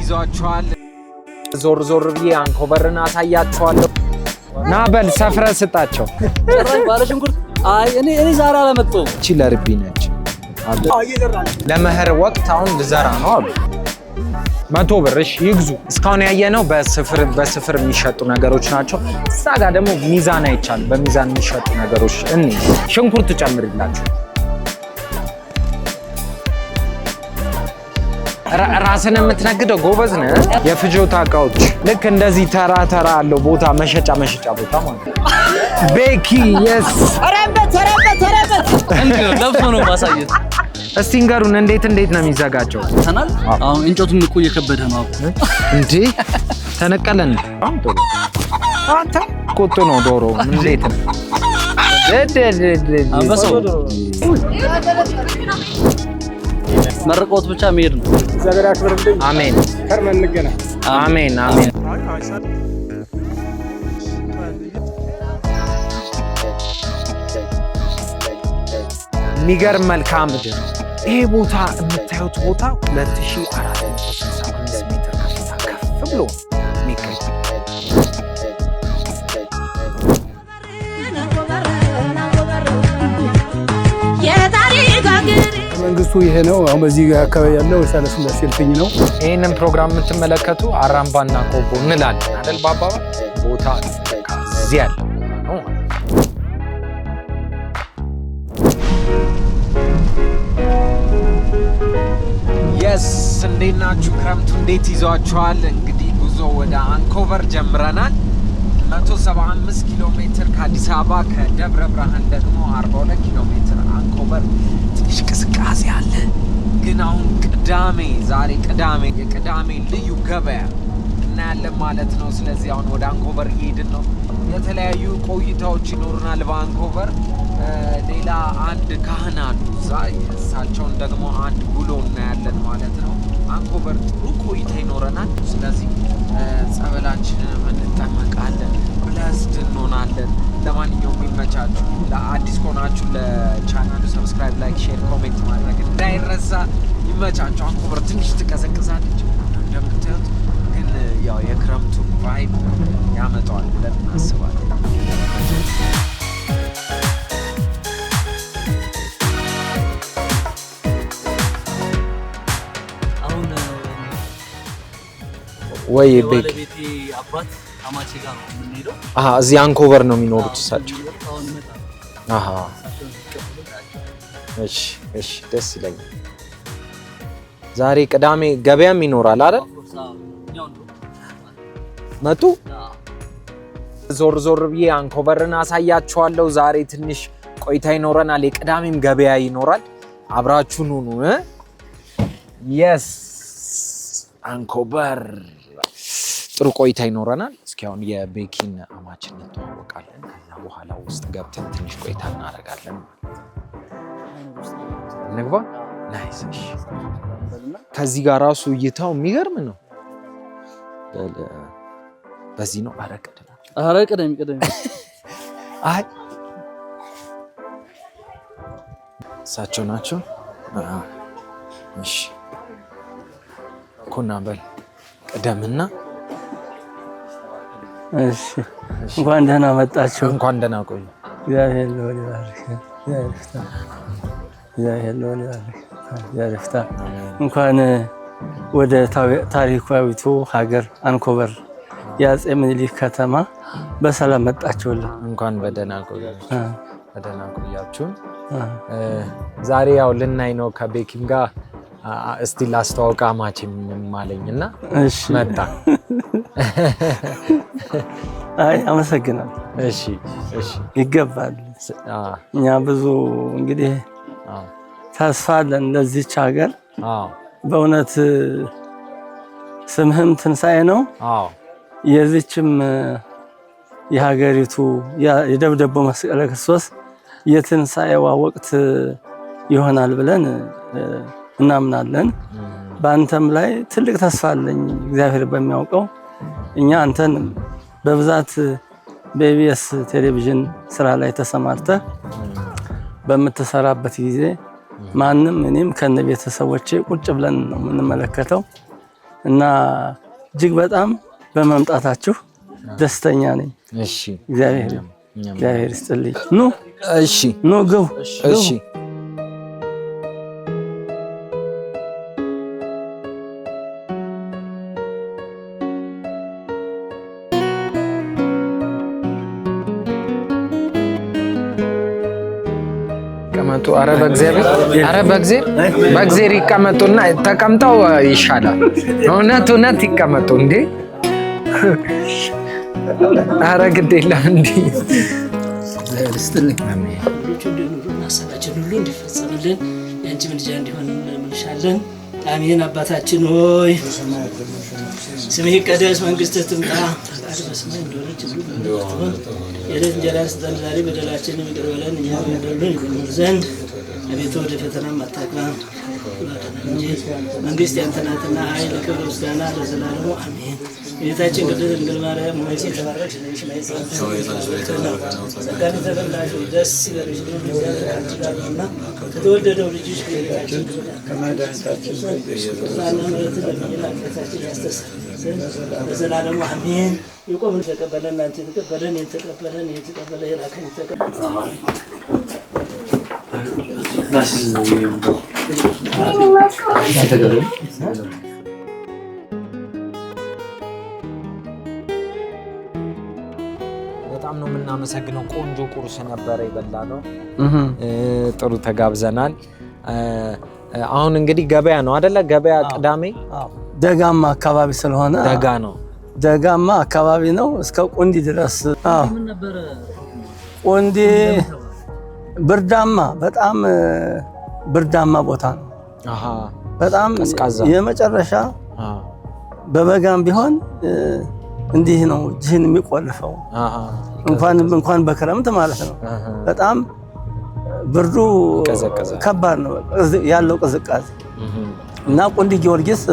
ይዟቸዋል። ዞር ዞር ብዬ አንኮበርን አሳያቸዋለሁ። ና በል ሰፍረ ስጣቸው። ጭራሽ ባለ ሽንኩርት አይ እኔ ዛሬ አላመጣሁም። እቺ ለርቢ ነች። ለመኸር ወቅት አሁን ልዘራ ነው አሉ። 100 ብር እሺ ይግዙ። እስካሁን ያየነው በስፍር የሚሸጡ ነገሮች ናቸው። እዛ ጋር ደግሞ ሚዛን አይቻል። በሚዛን የሚሸጡ ነገሮች እኔ ሽንኩርት ጨምርላችሁ። ራስን የምትነግደው ጎበዝ ነህ። የፍጆታ እቃዎች ልክ እንደዚህ ተራ አለው ቦታ መሸጫ ቦታ ማለት ነው። ቤኪ የስ ተረበት ለብሶ ነው ማሳየት። እስቲ ንገሩን እንዴት ነው የሚዘጋጀው? ተናል አሁን እንጨቱን እኮ እየከበደ ነው እንዴ? ተነቀለን አንተ ቁጡ ነው ዶሮ እንዴት ነው? አንበሳው መርቆት ብቻ መሄድ ነው። እግዚአብሔር ያክብርልኝ። አሜን። ከርመን እንገናኝ። አሜን። የሚገርም መልክዓ ምድር ይሄ ቦታ የምታዩት ቦታ 2465 ሜትር ከፍታ ከፍ ብሎ የሚገኝ መንግስቱ ይሄ ነው። አሁን በዚህ አካባቢ ያለው የሳለስላሴ እልፍኝ ነው። ይህንን ፕሮግራም የምትመለከቱ አራምባና ቆቦ እንላለን አይደል? በአባባል ቦታ እዚህ ያለ ነው። የስ እንዴት ናችሁ? ክረምቱ እንዴት ይዟችኋል? እንግዲህ ጉዞ ወደ አንኮቨር ጀምረናል። 175 ኪሎ ሜትር ከአዲስ አበባ፣ ከደብረ ብርሃን ደግሞ 42 ኪሎ ሜትር አንኮቨር። ትንሽ ቅዝቃዜ አለ፣ ግን አሁን ዛሬ ቅዳሜ የቅዳሜ ልዩ ገበያ እናያለን ማለት ነው። ስለዚህ አሁን ወደ አንኮቨር እየሄድን ነው። የተለያዩ ቆይታዎች ይኖሩናል በአንኮቨር። ሌላ አንድ ካህን አሉ እዛ፣ እሳቸውን ደግሞ አንድ ውሎ እናያለን ማለት ነው። አንኮቨር ጥሩ ቆይታ ይኖረናል። ስለዚህ ጸበላችንን እንጠመቃለን፣ ብለስድ እንሆናለን። ለማንኛውም የሚመቻችሁ ለአዲስ ከሆናችሁ ለቻናሉ ሰብስክራይብ፣ ላይክ፣ ሼር፣ ኮሜንት ማድረግ እንዳይረሳ። ይመቻችሁ። አንኮቨር ትንሽ ትቀዘቅዛለች እንደምታዩት፣ ግን ያው የክረምቱ ቫይብ ያመጣዋል ብለን እናስባለን። ወይ ቤት አባት አማቼ ጋር ነው የምንሄደው። እዚህ አንኮቨር ነው የሚኖሩት እሳቸው። እሺ ደስ ይለኛል። ዛሬ ቅዳሜ ገበያም ይኖራል አይደል? መጡ። ዞር ብዬ አንኮቨርን አሳያችኋለሁ። ዛሬ ትንሽ ቆይታ ይኖረናል። የቅዳሜም ገበያ ይኖራል። አብራችሁን ሁኑ። የስ አንኮቨር ጥሩ ቆይታ ይኖረናል። እስኪ አሁን የቤኪን አማችን እንተዋወቃለን። ከዛ በኋላ ውስጥ ገብተን ትንሽ ቆይታ እናደርጋለን። ንግባ። ናይስ። ከዚህ ጋር ራሱ እይታው የሚገርም ነው። በዚህ ነው። ኧረ ቅደም አይ እሳቸው ናቸው። እሺ ኩና በል ቅደምና። እሺ እንኳን ደህና መጣችሁ። እንኳን ደህና ቆዩ። እግዚአብሔር ይባርክ። እንኳን ወደ ታሪካዊቱ ሀገር አንኮቨር የአፄ ምኒልክ ከተማ በሰላም መጣችሁልን። እንኳን በደህና ቆያችሁ። ዛሬ ያው ልናይ ነው ከቤኪም ጋር። እስቲ ላስተዋውቅ አማቼም ማለኝና መጣ። አይ አመሰግናለሁ። እሺ ይገባል። እኛ ብዙ እንግዲህ ተስፋ አለን ለዚች ሀገር። በእውነት ስምህም ትንሣኤ ነው። የዚችም የሀገሪቱ የደብዳቤ መስቀለ ክርስቶስ የትንሣኤዋ ወቅት ይሆናል ብለን እናምናለን። በአንተም ላይ ትልቅ ተስፋ አለኝ እግዚአብሔር በሚያውቀው። እኛ አንተን በብዛት በኢቢኤስ ቴሌቪዥን ስራ ላይ ተሰማርተህ በምትሰራበት ጊዜ ማንም እኔም ከነ ቤተሰቦቼ ቁጭ ብለን ነው የምንመለከተው። እና እጅግ በጣም በመምጣታችሁ ደስተኛ ነኝ። እሺ እግዚአብሔር ይስጥልኝ። ኑ እሺ ኑ ግቡ። እሺ ቀመጡ ኧረ በእግዚአብሔር ይቀመጡና ተቀምጠው ይሻላል። እውነት ይቀመጡ እንዴ! ኧረ ግድ የለም እንዴ! ለስትልኝ ማሰባችን ሁሉ እንዲፈጸምልን ያንቺ ምልጃ እንዲሆን እንሻለን። አሜን። አባታችን ሆይ ስምህ ይቀደስ፣ መንግስትህ ትምጣ፣ ፈቃድህ በሰማይ እንደሆነች እንዲሁ በምድር ትሁን። የዕለት እንጀራችንን ስጠን ዛሬ፣ በደላችንን ይቅር በለን እኛም የበደሉንን ይቅር እንል ዘንድ፣ አቤቱ ወደ ፈተናም አታግባን እንጂ መንግስት ያንተ ናትና፣ ኃይል፣ ክብር፣ ምስጋና ለዘላለሙ አሜን። ቤታችን ቅድስት ድንግል ማርያም ሆይ የተባረክሽ ነሽ፣ ጸጋን የተመላሽ ደስ ይበልሽ፣ እግዚአብሔር ከአንቺ ጋር ነውና ከተወደደው ልጅሽ ከጌታችን ከመድኃኒታችን ክርስቶስና ምሕረትን ለምኝና ኃጢአታችንን ያስተሰርይልን ዘንድ ለዘላለሙ አሜን። የቆምን ተቀበለን፣ እናንተ የተቀበለን የተቀበለን የተቀበለ የላከን የተቀበለ በጣም ነው የምናመሰግነው። ቆንጆ ቁርስ ነበረ የበላነው። ጥሩ ተጋብዘናል። አሁን እንግዲህ ገበያ ነው አይደለ? ገበያ ቅዳሜ ደጋማ አካባቢ ስለሆነ ደጋ ነው፣ ደጋማ አካባቢ ነው። እስከ ቁንዲ ድረስ ቁንዲ ብርዳማ፣ በጣም ብርዳማ ቦታ ነው። በጣም የመጨረሻ በበጋም ቢሆን እንዲህ ነው እጅህን የሚቆልፈው። እንኳን በክረምት ማለት ነው። በጣም ብርዱ ከባድ ነው ያለው ቅዝቃዜ እና ቁንዲ ጊዮርጊስ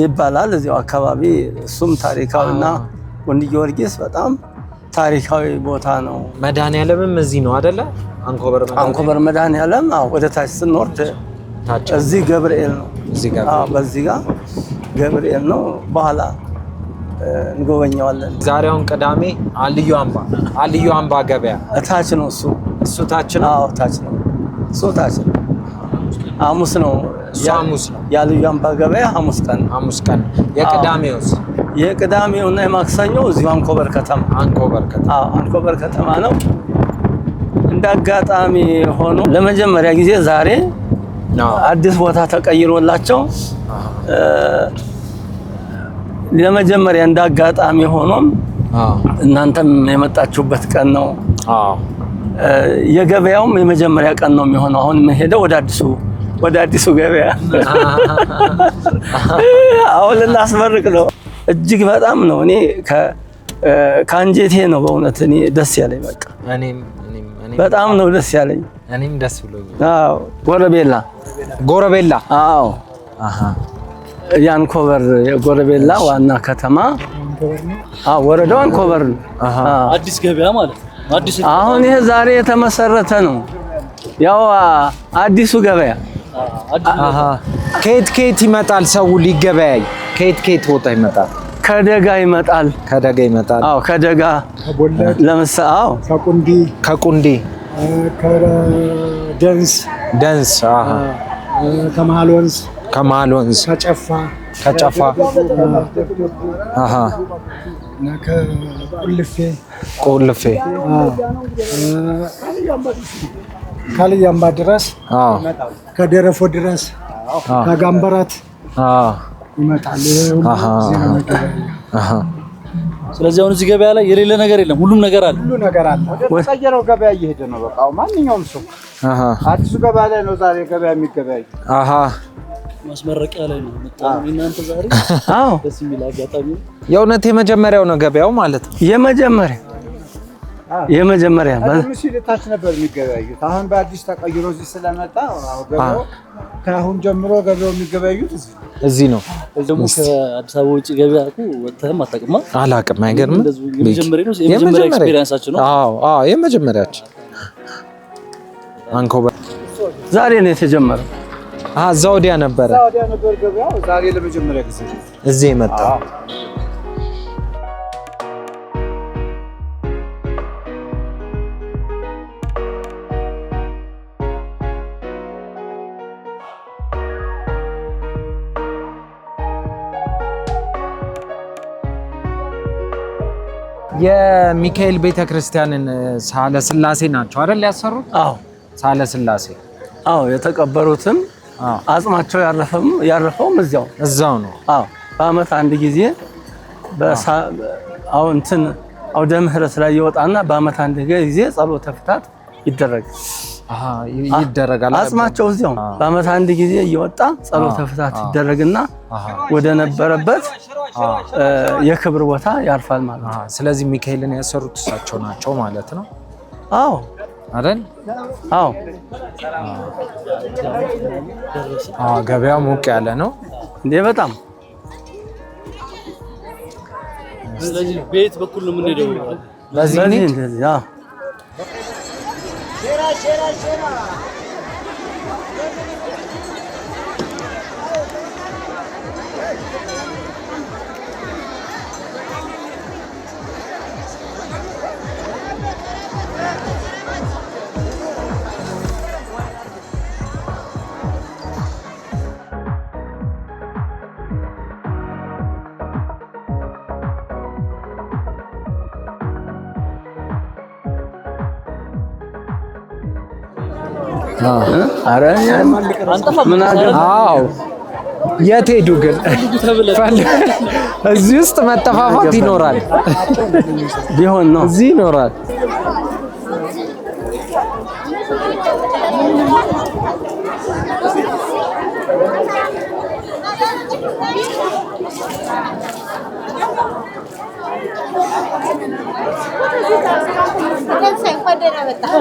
ይባላል እዚያው አካባቢ። እሱም ታሪካዊና ቁንዲ ጊዮርጊስ በጣም ታሪካዊ ቦታ ነው። መድኃኔዓለምም እዚህ ነው አይደለ? አንኮበር መድኃኔዓለም ወደ ታች ስንወርድ እዚህ ገብርኤል ነው። በዚህ ጋር ገብርኤል ነው። በኋላ እንጎበኛዋለን። ዛሬውን ቅዳሜ አልዩ አምባ ገበያ ታች ነው። እሱ ታች ነው። ታች ነው። እሱ ታች ነው። ሐሙስ ነው። የአልዩ አምባ ገበያ ሐሙስ ቀን። የቅዳሜውና የማክሰኞው እዚሁ አንኮበር ከተማ ነው። እንዳጋጣሚ ሆኖ ለመጀመሪያ ጊዜ ዛሬ አዲስ ቦታ ተቀይሮላቸው ለመጀመሪያ እንዳጋጣሚ ሆኖም እናንተም የመጣችሁበት ቀን ነው። የገበያውም የመጀመሪያ ቀን ነው የሚሆነው። አሁን የምንሄደው ወደ አዲሱ ገበያ አሁን ልናስመርቅ ነው። እጅግ በጣም ነው እኔ ከአንጀቴ ነው በእውነት እኔ ደስ ያለኝ። በቃ በጣም ነው ደስ ያለኝ። እኔም ደስ ብሎኛል። ጎረቤላ የአንኮበር የጎረቤላ ዋና ከተማ ወረዳው አንኮበር ነው። አዲስ ገበያ ማለት ነው። አሁን ይሄ ዛሬ የተመሰረተ ነው። ያው አዲሱ ገበያ ከየት ይመጣል ሰው ሊገበያይ? ከየት ቦታ ይመጣል? ከደጋ ይመጣል። ከደጋ ለምሳሌ ከቁንዲ ከደንስ ከመሃል ወንዝ ከጨፋ ቁልፌ ካልያምባ ድረስ ከደረፎ ድረስ ከጋምበራት ይመጣል። ስለዚህ አሁን እዚህ ገበያ ላይ የሌለ ነገር የለም። ሁሉም ነገር አለ። ወደ ተቀየረው ገበያ እየሄደ ነው። በቃ ማንኛውም ሰው አዲሱ ገበያ ላይ ነው ዛሬ ገበያ የሚገበያይ። ማስመረቂያ ላይ ነው መጣው። እናንተ ዛሬ ደስ የሚል አጋጣሚ የእውነት የመጀመሪያው ነው ገበያው ማለት ነው። የመጀመሪያ ታች ነበር የሚገበያዩት። አሁን በአዲስ ተቀይሮ እዚህ ስለመጣ ገበያው ከአሁን ጀምሮ ገበያው የሚገበያዩት እዚህ ነው። ደግሞ ከአዲስ አበባ ውጪ ገበያ ወጥተህም አታውቅም? አላውቅም። አይገርምም? የመጀመሪያ ኤክስፒሪየንሳችን ነው። የመጀመሪያችን አንኮበር ዛሬ ነው የተጀመረው። እዛ ወዲያ ነበር ገበያው። ዛሬ ለመጀመሪያ ጊዜ እዚህ የመጣው። የሚካኤል ቤተክርስቲያንን ሳለ ስላሴ ናቸው አይደል ያሰሩት? አዎ ሳለ ስላሴ። አዎ የተቀበሩትም አጽማቸው ያረፈውም እዛው ነው። አዎ በአመት አንድ ጊዜ አሁን እንትን አውደ ምህረት ላይ ይወጣና በአመት አንድ ጊዜ ጸሎተ ፍታት ይደረጋል። አጽማቸው እዛው በአመት አንድ ጊዜ እየወጣ ጸሎተ ፍታት ይደረግና ወደ ነበረበት የክብር ቦታ ያርፋል ማለት ነው። ስለዚህ ሚካኤልን ያሰሩት እሳቸው ናቸው ማለት ነው። አዎ አይደል? አዎ። ገበያው ሞቅ ያለ ነው እንዴ? በጣም። ስለዚህ ቤት በኩል ነው የምንሄደው። በዚህ አዎ የት ሄዱ ግን? እዚህ ውስጥ መጠፋፋት ይኖራል ቢሆን ነው። እዚህ ይኖራል።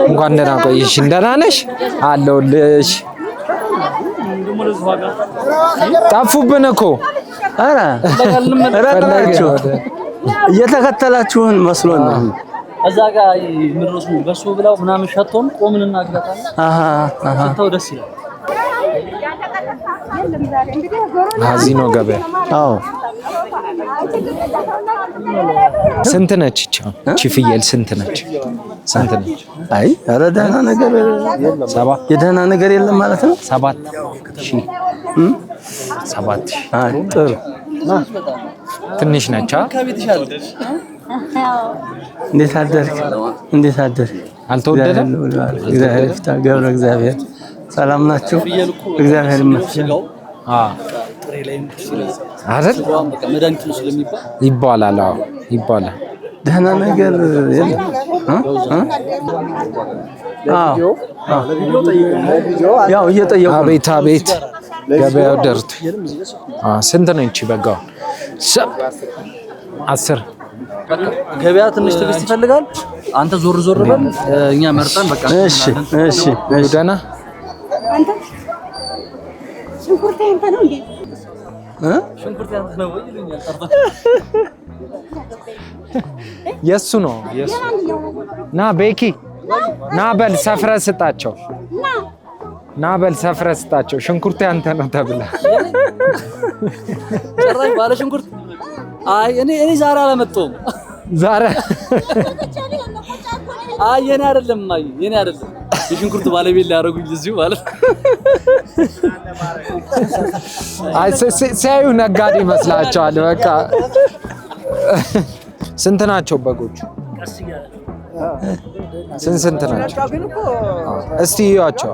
እንኳን ደህና ቆይሽ። ደህና ነሽ? አለሁልሽ። ጠፉብን እኮ። ኧረ ረዳችሁ እየተከተላችሁን መስሎን ነው። እዛ ጋር ምድሮስ በሱ ብላው ምናምን ሸቶን ቆምንና አግባታለን። ሸተው ደስ ይላል። እዚህ ነው ገበያ። አዎ ስንት ነች እቺ ፍየል? ስንት ነች? አይ ኧረ ደህና ነገር የለም። የደህና ነገር የለም ማለት ነው። 7,000 አይ ጥሩ ትንሽ ነች። እንዴት አደርክ? አልተወደደም? እግዚአብሔር ይፍታ። ገብረ እግዚአብሔር ሰላም ናችሁ? እግዚአብሔር ይመስገን። አይደል? ይባላል። አዎ ይባላል። ደህና ነገር የለም። ያው እየጠየቁ አቤት ገበያው ደርቶ ስንት ነው እቺ በጋው? 10 ገበያ ትንሽ ትዕግስት ይፈልጋል። አንተ ዞር በል እኛ መርጠን በቃ። እሺ ደህና አንተ ሽንኩርት ያንተ ነው እንዴ? ሽንኩርት ያንተ ነው ወይ ይሉኛል። የሱ ነው የሱ። ና ቤኪ ና በል ሰፍረ ስጣቸው። ሽንኩርት ያንተ ነው ተብላ ጭራሽ ባለ ሽንኩርት። አይ እኔ ዛሬ አላመጣሁም። አይ የኔ አይደለም። የሽንኩርት ባለቤት ሊያደርጉኝ እዚሁ ማለት አይ ሲያዩ ነጋዴ ይመስላቸዋል። በቃ ስንት ናቸው በጎቹ? ስንት ናቸው? እስቲ እዩዋቸው።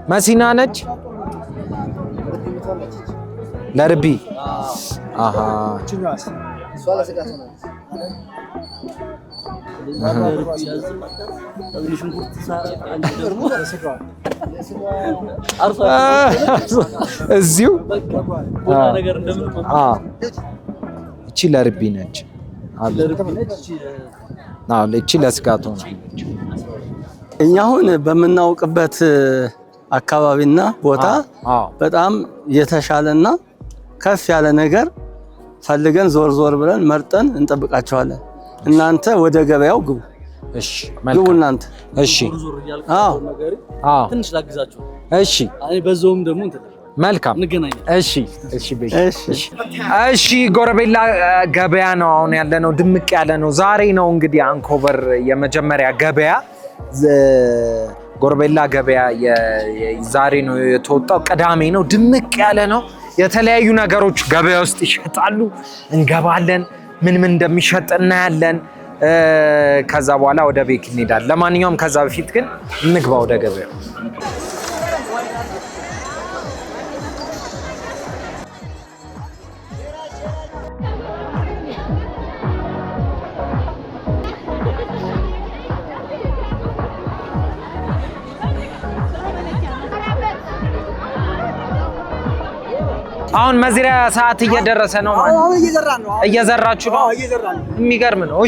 መሲና ነች ለርቢ። እዚሁ እቺ ለርቢ ነች። እቺ ለስጋ ትሆናለች። እኛ አሁን በምናውቅበት አካባቢና ቦታ በጣም የተሻለና ከፍ ያለ ነገር ፈልገን ዞር ብለን መርጠን እንጠብቃቸዋለን። እናንተ ወደ ገበያው ግቡ። እሺ ግቡ እናንተ። እሺ ትንሽ ላግዛችሁ። እሺ አይ በዛውም ደግሞ እንትን መልካም እንገናኛለን። እሺ እሺ ጎረቤላ ገበያ ነው አሁን ያለነው። ድምቅ ያለ ነው። ዛሬ ነው እንግዲህ አንኮበር የመጀመሪያ ገበያ ጎረቤላ ገበያ ዛሬ ነው የተወጣው። ቅዳሜ ነው። ድምቅ ያለ ነው። የተለያዩ ነገሮች ገበያ ውስጥ ይሸጣሉ። እንገባለን። ምን እንደሚሸጥ እናያለን። ከዛ በኋላ ወደ ቤት እንሄዳለን። ለማንኛውም ከዛ በፊት ግን እንግባ ወደ ገበያው። አሁን መዝሪያ ሰዓት እየደረሰ ነው ማለት ነው። እየዘራችሁ ነው? የሚገርም ነው።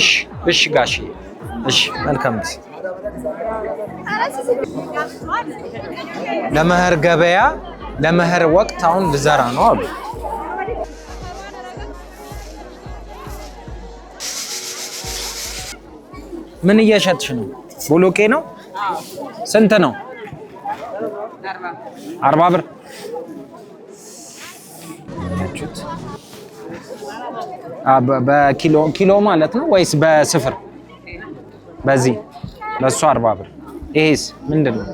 እሺ ጋሽ እሺ መልካም ጊዜ። ለመኸር ገበያ ለመኸር ወቅት አሁን ልዘራ ነው አሉ። ምን እየሸጥሽ ነው? ቦሎቄ ነው? ስንት ነው? 40 ብር። በኪሎ ማለት ነው ወይስ በስፍር? በዚህ ለሱ 40 ብር። ይሄስ ምንድነው?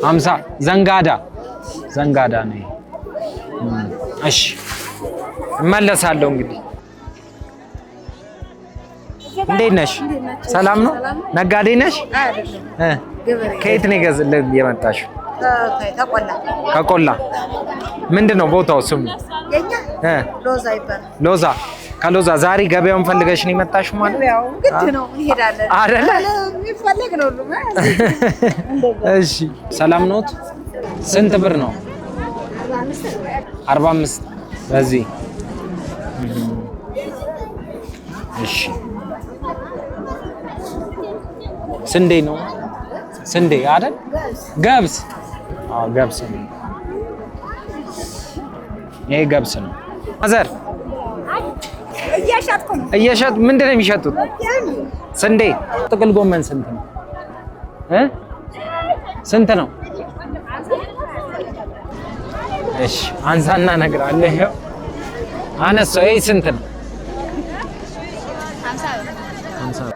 50 ዘንጋዳ ነው። እሺ እመለሳለሁ እንግዲህ። እንዴት ነሽ? ሰላም ነው? ነጋዴ ነሽ? ከየት ነው የመጣሽው? ከቆላ። ምንድነው ቦታው ስሙ? ሎዛ። ከሎዛ ዛሬ ገበያውን ፈልገሽ ነው የመጣሽው ማለት? ያው ግድ ነው እንሄዳለን አይደለ? የሚፈልግ ነው ሁሉ። እሺ ሰላም ነዎት? ስንት ብር ነው? 45 በዚህ። እሺ ስንዴ ነው? ስንዴ አይደል? ገብስ። ገብስ ነው። ይሄ ገብስ ነው። ማዘር እየሸጥ ምንድን ነው የሚሸጡት? ስንዴ። ጥቅል ጎመን ስንት ነው? ስንት ነው? እሺ አንሳና እነግርሃለሁ። ይኸው አነሳው። ይሄ ስንት ነው? 50።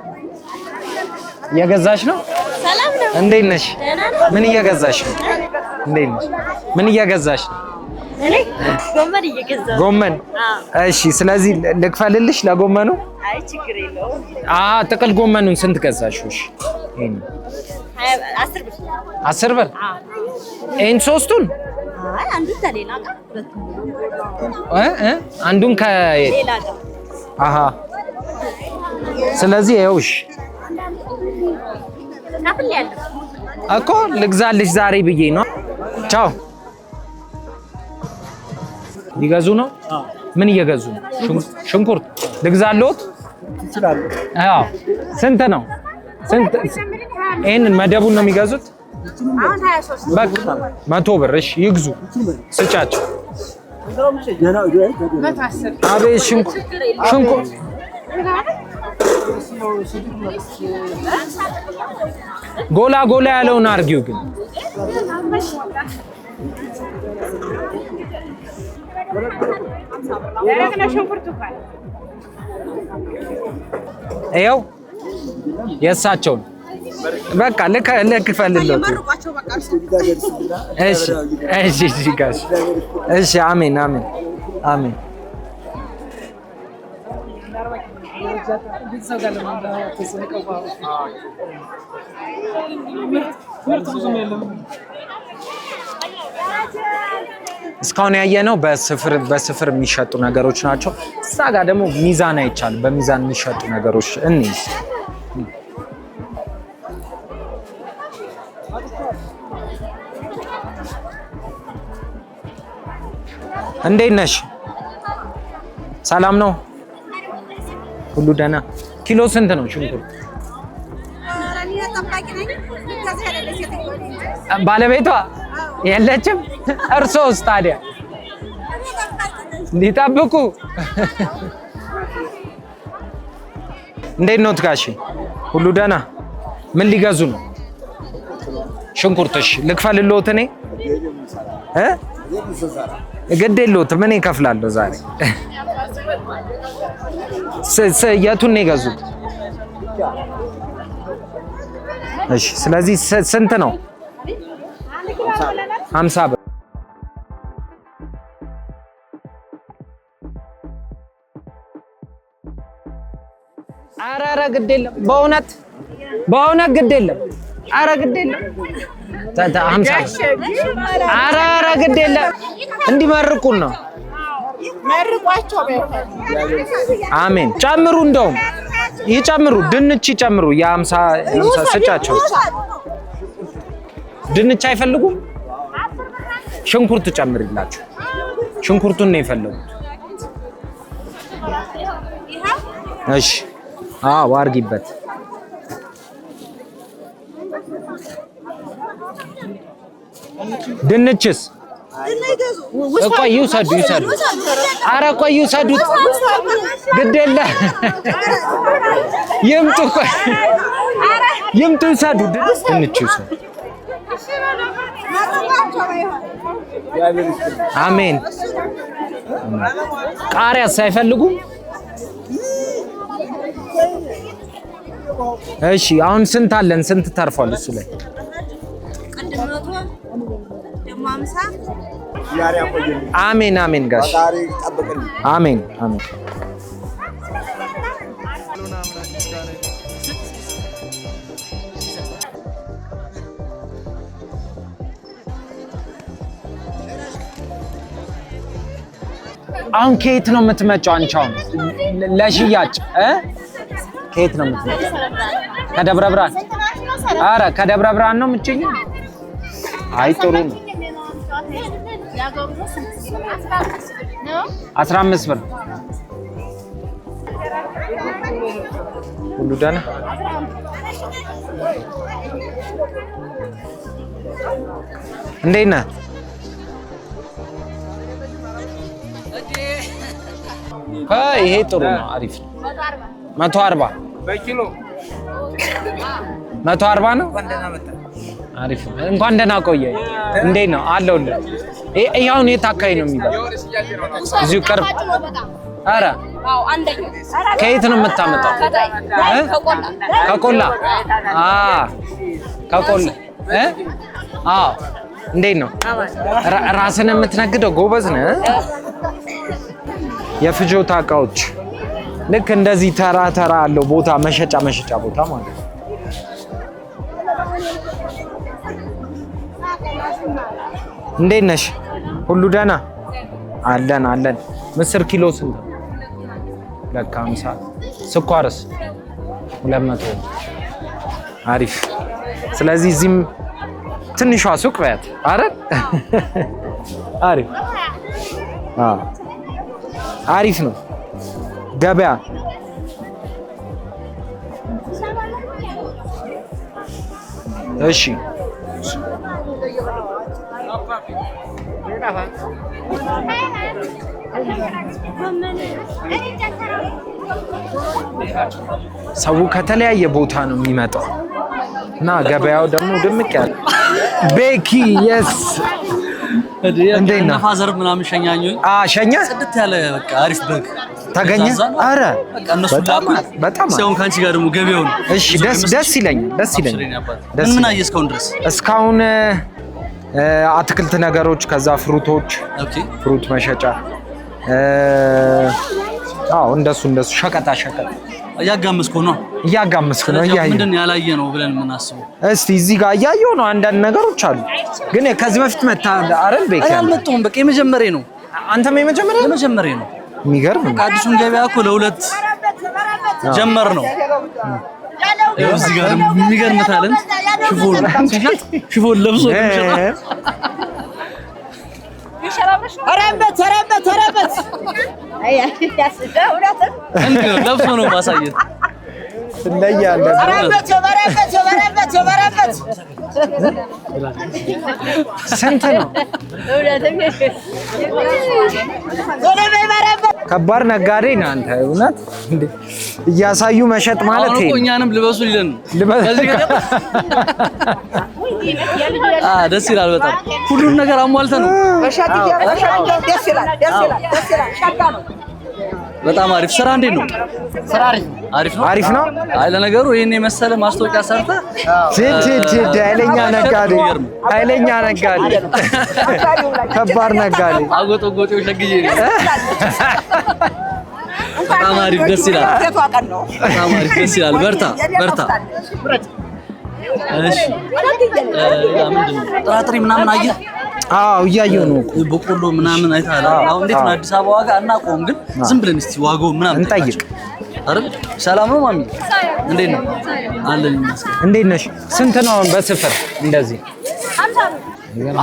እየገዛሽ ነው? ሰላም ነው። እንዴት ነሽ? ምን እየገዛሽ ነው? እንዴት ነሽ? ምን እየገዛሽ ነው? እኔ ጎመን እየገዛሁ። ጎመን። እሺ ስለዚህ ልክፈልልሽ ለጎመኑ? አይ ችግር የለውም። ጥቅል ጎመኑን ስንት ገዛሽው? እሺ ይሄን 10 ብር። 10 ብር? ይሄን ሶስቱን? አይ አንዱን ከሌላ ጋር አንዱን ከሌላ ጋር። ስለዚህ ይኸውሽ እኮ ልግዛልሽ ዛሬ ብዬ ነው። ቻው። ሊገዙ ነው? ምን እየገዙ ነው? ሽንኩርት ልግዛልዎት? አዎ። ስንት ነው? ይሄንን መደቡን ነው የሚገዙት? በቃ 100 ብር። እሺ ይግዙ፣ ስጫቸው። አቤት ሽንኩርት ጎላ ያለውን አርጊው ግን ይኸው የእሳቸውን በቃ ልክፈልልዎት። እሺ ጋሽ እሺ። አሜን። እስካሁን ያየነው በስፍር የሚሸጡ ነገሮች ናቸው። እዛ ጋር ደግሞ ሚዛን አይቻልም። በሚዛን የሚሸጡ ነገሮች እንይዝ። እንዴት ነሽ? ሰላም ነው? ሁሉ ደህና? ኪሎ ስንት ነው ሽንኩርት? ባለቤቷ የለችም? እርሶስ ታዲያ ሊጠብቁ? እንዴት ነው ጋሼ? ሁሉ ደህና? ምን ሊገዙ ነው? ሽንኩርትሽ ልክፈልልዎት እኔ ግድ የለዎትም እኔ እከፍላለሁ ዛሬ። የቱን ነው የገዙት? እሺ ስለዚህ ስንት ነው? 50 ብር። ኧረ ግድ የለም በእውነት ግድ የለም። ኧረ ግድ የለም 50 ኧረ ግድ የለም እንዲመርቁን ነው። መርቋቸው። አሜን። ጨምሩ፣ እንደውም ይጨምሩ፣ ድንች ይጨምሩ። የ50 ስጫቸው። ድንች አይፈልጉም? ሽንኩርት ጨምሪላቸው። ሽንኩርቱን ነው የፈለጉት። እሺ አዎ አድርጊበት። ድንችስ? ቆይ ይውሰዱ። ኧረ ቆይ ይውሰዱት፣ ግድ የለም ይምጡ። ቆይ ይምጡ፣ ይውሰዱ። ድንች ይውሰዱ። አሜን። ቃሪያስ አይፈልጉም? እሺ አሁን ስንት አለን? ስንት ተርፏል? እሱ ላይ አሜን አሜን ጋሽ አሜን አሜን። አሁን ከየት ነው የምትመጪው አንቺ? አሁን ለሽያጭ ከየት ነው የምትመጪው? ከደብረ ብርሃን? ኧረ ከደብረ ብርሃን ነው የምትገኘው? አይ ጥሩ ነው። 15 ብር። ሁሉ ደህና? እንዴት ነህ? ይሄ ጥሩ ነው፣ አሪፍ ነው። 140 በኪሎ 140 ነው። አሪፍ ነው። እንኳን ደህና ቆየኝ። እንዴት ነው? አለሁልህ። ይሄውን የት አካባቢ ነው የሚባለው? እዚሁ ቅርብ። ኧረ ከየት ነው የምታመጣው? ከቆላ። ከቆላ። አዎ። እንዴት ነው? ራስን የምትነግደው? ጎበዝ ነህ። የፍጆታ እቃዎች ልክ እንደዚህ ተራ አለው ቦታ፣ መሸጫ ቦታ ማለት ነው። እንዴት ነሽ? ሁሉ ደህና? አለን። ምስር ኪሎ ስንት ነው? ለካ 50። ስኳርስ? 200። አሪፍ። ስለዚህ እዚህም ትንሿ ሱቅ በያት አይደል? አሪፍ። አሪፍ ነው ገበያ። እሺ ሰው ከተለያየ ቦታ ነው የሚመጣው እና ገበያው ደግሞ ድምቅ ያለ ቤኪ የስ እንዴት ነው? ፋዘር ምናምን ሸኛኙኝ። ሸኛ ጽድት ያለ በቃ አሪፍ በግ ተገኘ። አረ በቃ እነሱ በጣም ሲሆን ካንቺ ጋር ደግሞ ገበያው ነው። እሺ ደስ ይለኛል። ምን አየህ እስካሁን ድረስ? እስካሁን አትክልት ነገሮች፣ ከዛ ፍሩቶች፣ ፍሩት መሸጫ፣ እንደሱ ሸቀጣ እያጋመስኩ ነው። ምንድን ያላየ ነው ብለን የምናስበው? እስቲ እዚህ ጋር እያየሁ ነው። አንዳንድ ነገሮች አሉ፣ ግን ከዚህ በፊት መታ አይደል? ቤት አልመጣሁም። በቃ የመጀመሪያ ነው። አንተም የመጀመሪያ ነው። የሚገርም ነው። አዲሱን ገበያ እኮ ለሁለት ጀመር ነው። እዚህ ጋር የሚገርም ታለንት ሽፎን ለብሶ ለብሶ ነው ማሳየት። ትለያለህ። ስንት ነው? ከባድ ነጋዴ ነህ አንተ እውነት እንዴ እያሳዩ መሸጥ ማለት ነው እኛንም ልበሱ ይለን ከዚህ ጋር ደስ ይላል በጣም ሁሉን ነገር አሟልተ ነው በጣም አሪፍ ስራ እንዴት ነው ስራ አሪፍ ነው አይ ለነገሩ ይሄን የመሰለ ማስታወቂያ ሰርታ ኃይለኛ ነጋዴ ከባድ ነጋዴ አጎጦጎጤው ሸግዬ በጣም አሪፍ ደስ ይላል በጣም አሪፍ ደስ ይላል በርታ እሺ ምንድነው ጥራጥሬ ምናምን አየህ እያየሁ ነው በቆሎ ምናምን አይታለ አሁን እንዴት ነው አዲስ አበባ ዋጋ አናውቀውም ግን ዝም ብለን እስቲ ዋጋው ምናምን እንጠይቅ አይደል ሰላም ነው ማሚ እንዴት ነው አለን እንዴት ነሽ ስንት ነው አሁን በስፍር እንደዚህ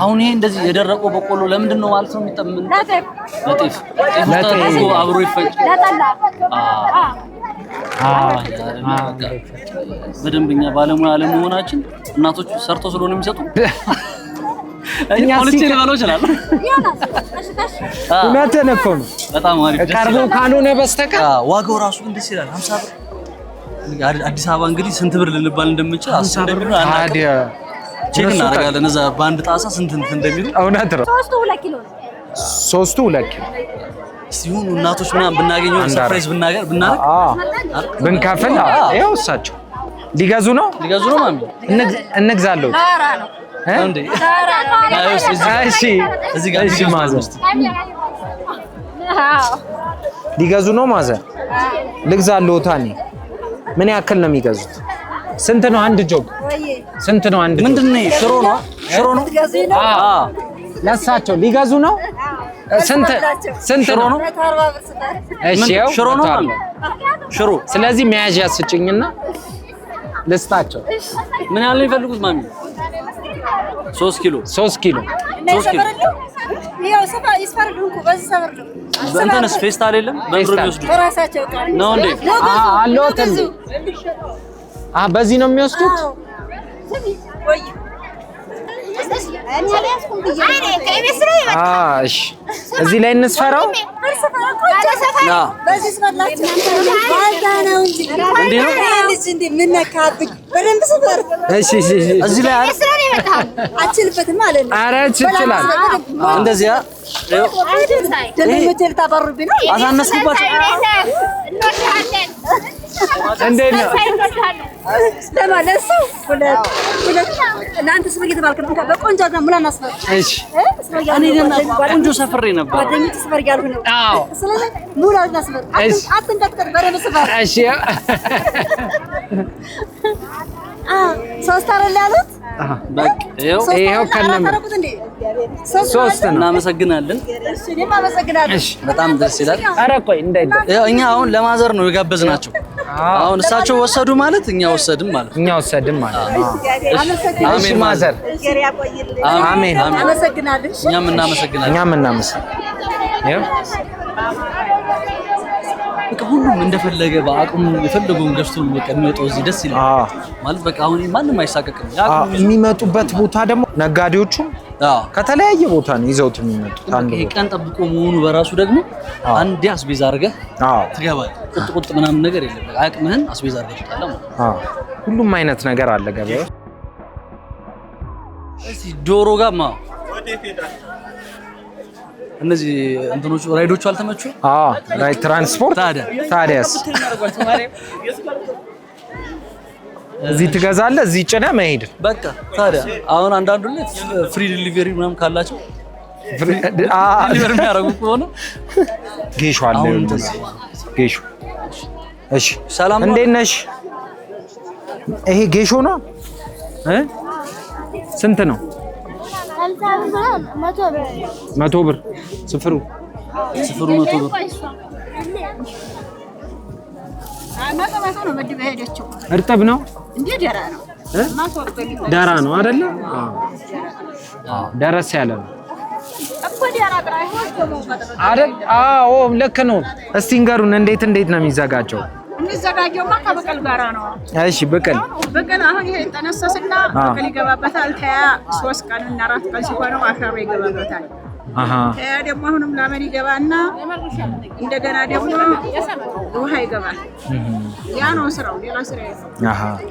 አሁን ይሄ እንደዚህ የደረቀው በቆሎ ለምንድን ነው ማለት ነው የሚጠምን ለጤፍ አብሮ ይፈጭ በደንበኛ ባለሙያ አለመሆናችን እናቶች ሰርቶ ስለሆነ የሚሰጡ እኛ ሲል ባለው ይችላል እውነትህን እኮ ነው በጣም አሪፍ ቀርቦ ካልሆነ በስተቀር ዋጋው ራሱ እንደዚህ ይላል 50 ብር አዲስ አበባ እንግዲህ ስንት ብር ልንባል እንደምንችል 10 ብር ታዲያ ቼክ እናደርጋለን እዛ በአንድ ጣሳ ስንት እንደሚሉ እውነት ነው 2 ኪሎ ሲሆኑ እናቶች ምናምን ብናገኘው ሰርፕራይዝ ብናደርግ ብንከፍል ይኸው እሳቸው ሊገዙ ነው ማሚ እንግዛለሁ እንዴ እዚህ ጋር ማዘር ሊገዙ ነው ማዘር ልግዛለሁ ታኒ ምን ያክል ነው የሚገዙት ስንት ነው አንድ ጆግ ስንት ነው አንድ ምንድነው ሽሮ ነው ለሳቸው ሊገዙ ነው ስንት ነው እሺ ሽሮ ነው ሽሮ ስለዚህ መያዣ ስጭኝና ልስጣቸው ምን ያህል ነው የሚፈልጉት ማሚ 3 ኪሎ ያው ሰፋ ይስፈርዱንኩ በዚህ ሰበርዱ በእንተንስ ፌስታል የለም በእንግሮ የሚወስዱ በራሳቸው ቃል ነው እንዴ አሎት እንዴ በዚህ ነው የሚወስዱት ወይ እሺ እዚህ ላይ እንስፈራው በዚህ ስፈላችሁ ባልዳናው እንጂ ምን ነካብኝ በደንብ ስፈር እሺ እዚህ ላይ አችልበትም ማለት ነው ኧረ ይችላል እንደዚያ ደንበኞች ልታባሩብኝ ነው አሳነስኩባቸው እንዴት ነው ለማለሱ ሁለት እናንተ ስፈር እየተባልክ ነው በቆንጆ ነው ሙላ እናስፈር እሺ እኔ ግን ቆንጆ ሰፍሬ ነበር ጓደኞች ስፈር ያልኩ ነው አዎ ስለዚህ ሙላ እናስፈር አትንቀጥቀጥ በደንብ ስፈር እሺ ሶስት አይደል ያሉት በቃ ይሄው ከነም ሶስት ነው እናመሰግናለን እሺ እኔም አመሰግናለሁ እሺ በጣም ደስ ይላል ኧረ ቆይ እኛ አሁን ለማዘር ነው የጋበዝናቸው አሁን እሳቸው ወሰዱ ማለት እኛ ወሰድን ማለት አሜን ማዘር አሜን አመሰግናለሁ እኛም እናመሰግናለን ይኸው በቃ ሁሉም እንደፈለገ በአቅሙ የፈለገውን ገዝቶ በቃ የሚወጣው እዚህ ደስ ይላል ማለት በቃ አሁን ማንም አይሳቀቅም የሚመጡበት ቦታ ደግሞ ነጋዴዎቹ ከተለያየ ቦታ ነው ይዘውት የሚመጡት አንድ ቦታ ቀን ጠብቆ መሆኑ በራሱ ደግሞ አንዴ አስቤዛ አድርገህ ትገባለህ ቁጥ ምናምን ነገር የለም አቅምህን አስቤዛ አድርገህ ትጣላለህ ሁሉም አይነት ነገር አለ ገበያ እዚህ ዶሮ ጋማ እነዚህ እንትኖቹ ራይዶቹ አልተመቹ ራይድ ትራንስፖርት ታዲያስ እዚህ ትገዛለህ እዚህ ጭነህ መሄድ በቃ ታዲያ አሁን አንዳንዱ ላይ ፍሪ ዲሊቨሪ ምናምን ካላቸው ዲሊቨሪ የሚያደርጉ ከሆነ ጌሾ አለ ጌሾ እሺ ሰላም እንዴት ነሽ ይሄ ጌሾ ነው ስንት ነው 100 ብር ስፍሩ 100 ብር እርጥብ ነው እንዴ ደራ ነው አይደለ ደረስ ያለ ነው አይደል አዎ ልክ ነው እስቲ ንገሩን እንዴት ነው የሚዘጋጀው የሚዘጋጀውማ ከበቀል ጋራ ነው እሺ በቀል አሁን ይሄ ተነሰስና በቀል ይገባበታል 3 ቀን እና 4 ቀን ሲሆነው አሻሮ ይገባበታል ደግሞ አሁንም ላመን ይገባና እንደገና ደግሞ ውሃ ይገባል። ያ ነው ስራው፣ ሌላ ስራ የለም።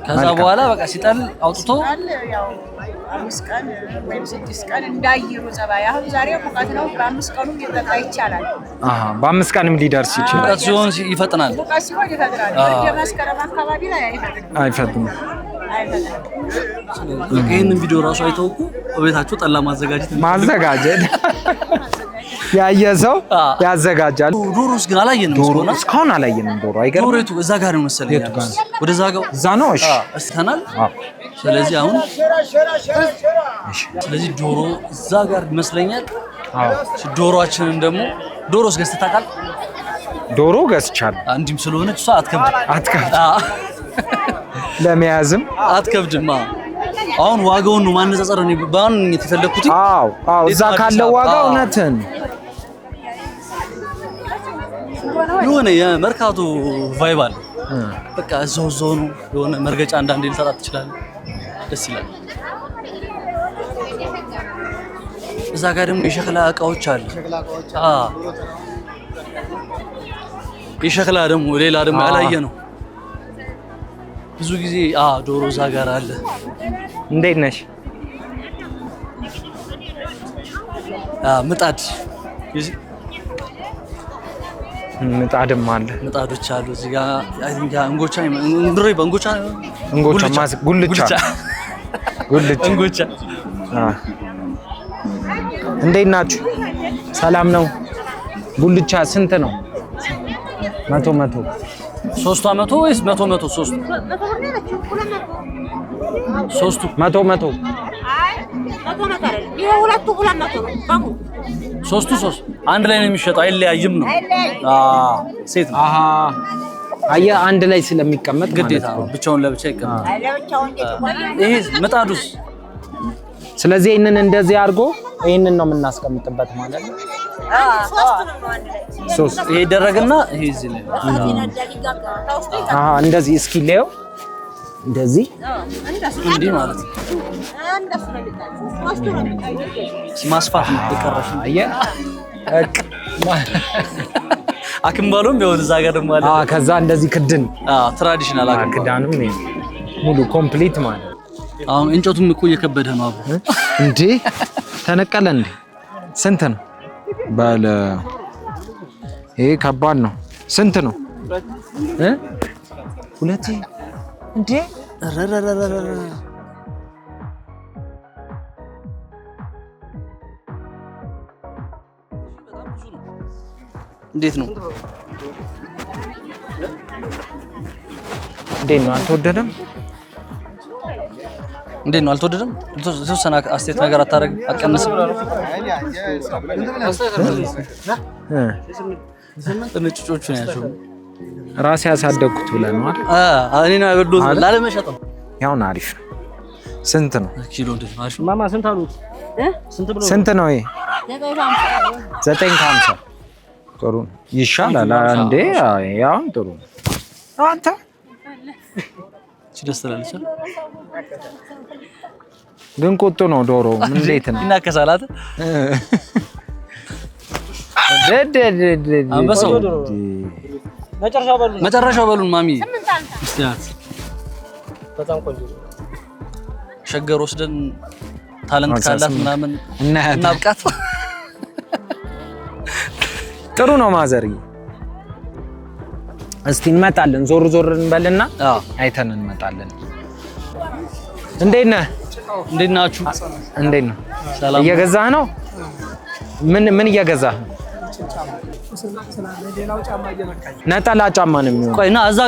ከዛ በኋላ በቃ ሲጠል አውጥቶ ያው 5 ቀን ወይም 6 ቀን እንዳየሩ ጸባይ። አሁን ዛሬ ሙቀት ነው፣ በ5 ቀኑ ሊጠጣ ይቻላል። በ5 ቀንም ሊደርስ ይችላል። ሙቀት ሲሆን ይፈጥናል። ሙቀት ሲሆን ይፈጥናል። ወደ መስከረም አካባቢ ላይ አይፈጥንም። ይሄንን ቪዲዮ ራሱ አይተውኩ በቤታቸው ጠላ ማዘጋጀት ያየ ሰው ያዘጋጃል። ዶሮስ ግን አላየንም። እስካሁን አላየንም። ዶሮ አይገርም። ዶሮቱ እዛ ጋር ነው መሰለኝ። ወደዛ ጋር እዛ ነው። እሺ እስከናል። ስለዚህ አሁን ስለዚህ ዶሮ እዛ ጋር ይመስለኛል። ዶሮአችንን ደግሞ ዶሮስ ገዝተህ ታውቃለህ? ዶሮ ገዝቻለሁ። አንዲም ስለሆነች እሷ አትከብድም። ለመያዝም አትከብድም። አሁን ዋጋውን ነው ማነጻጸር ነው ባንኝት የፈለኩት። እዛ ካለው ዋጋ እውነትን የሆነ የመርካቶ ቫይብ አለ። በቃ እዛው ነው የሆነ መርገጫ አንዳንዴ ልታጣት ትችላለህ። ደስ ይላል። እዛ ጋር ደግሞ የሸክላ እቃዎች አሉ። የሸክላ ደግሞ ሌላ ደግሞ ያላየ ነው ብዙ ጊዜ። ዶሮ እዛ ጋር አለ። እንዴት ነሽ? ምጣድ ምጣድም አለ። ምጣዶች አሉ እዚህ ጋር። አይ ቲንክ እንጎቻ ጉልቻ። እንዴት ናችሁ? ሰላም ነው? ጉልቻ ስንት ነው? 100 ሶስቱ 100 ወይስ 100 ሶስቱ? ሶስቱ 100 ሶስቱ አንድ ላይ ነው የሚሸጠው። አይለያይም ነው። ሴት ነው። አየህ አንድ ላይ ስለሚቀመጥ ግዴታ ነው። ብቻውን ለብቻ ይቀመጣል። ይሄ ምጣዱስ? ስለዚህ ይሄንን እንደዚህ አድርጎ ይሄንን ነው የምናስቀምጥበት ማለት ነው። ሶስት ይሄ ይደረግና ይሄ እዚህ ላይ እንደዚህ እስኪ ሌው እንደዚህ እንዲህ ማለት ነው። ማስፋት ነው የቀረሽ። አየህ አክምባሎም ቢሆን እዛ ጋር ደግሞ አለ። ከዛ እንደዚህ ክድን ትራዲሽናል ክዳንም ሙሉ ኮምፕሊት ማለት። አሁን እንጨቱም እኮ እየከበደ ነው አብሮ። እንዴ ተነቀለ እንዴ? ስንት ነው ባለ? ይሄ ከባድ ነው። ስንት ነው? ሁለት እንዴ? እንዴት ነው? እንዴት ነው? አልተወደደም? እንዴት ነው? አልተወደደም? የተወሰነ አስተያየት ነገር አታረግ አቀንስም? ነጭጮቹ ነው ያቸው። ራሴ ያሳደግኩት ብለህ ነው አይደል? እኔ ነው ያበሉት ላለመሸጥ ነው። ያውን አሪፍ ነው። ስንት ነው ኪሎ? እንዴት ነው? አሪፍ ማማ ስንት አሉት? ስንት ነው ይሄ? 950 ጥሩ ይሻላል እንዴ? ያው ጥሩ አንተ ደስ ትላለች ግን ቁጡ ነው ዶሮ። ምን እንዴት ነው ይናከሳል? አንበሳው መጨረሻው በሉን ማሚ። እስቲያት በጣም ቆንጆ ሸገር ወስደን ታለንት ካላት ምናምን እናብቃት። ጥሩ ነው ማዘርዬ። እስቲ እንመጣለን፣ ዞር ዞር እንበልና አይተን እንመጣለን። እንዴት ነህ? እንዴት ናችሁ? እንዴት ነው? ሰላም። እየገዛህ ነው? ምን እየገዛህ ነው? ነጠላ ጫማ ነው የሚሆነው። ቆይ እና እዛ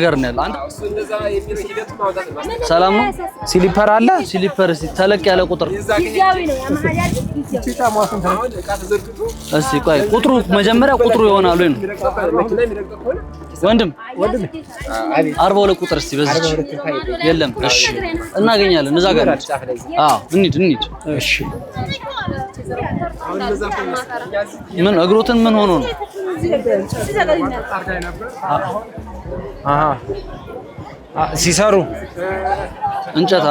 ጋር ነው ያለው። አንድ ሰላም ነው። ሲሊፐር አለ። ሲሊፐር ተለቅ ያለ ቁጥር እስቲ ቆይ ቁጥሩ መጀመሪያ ቁጥሩ ይሆናል ወይ ነው ወንድም 42 ቁጥር እስቲ በዚህ የለም። እሺ እናገኛለን እዛ ጋር። እንሂድ። እሺ ምን እግሮትን ምን ሆኖ ነው? ሲሰሩ እንጨት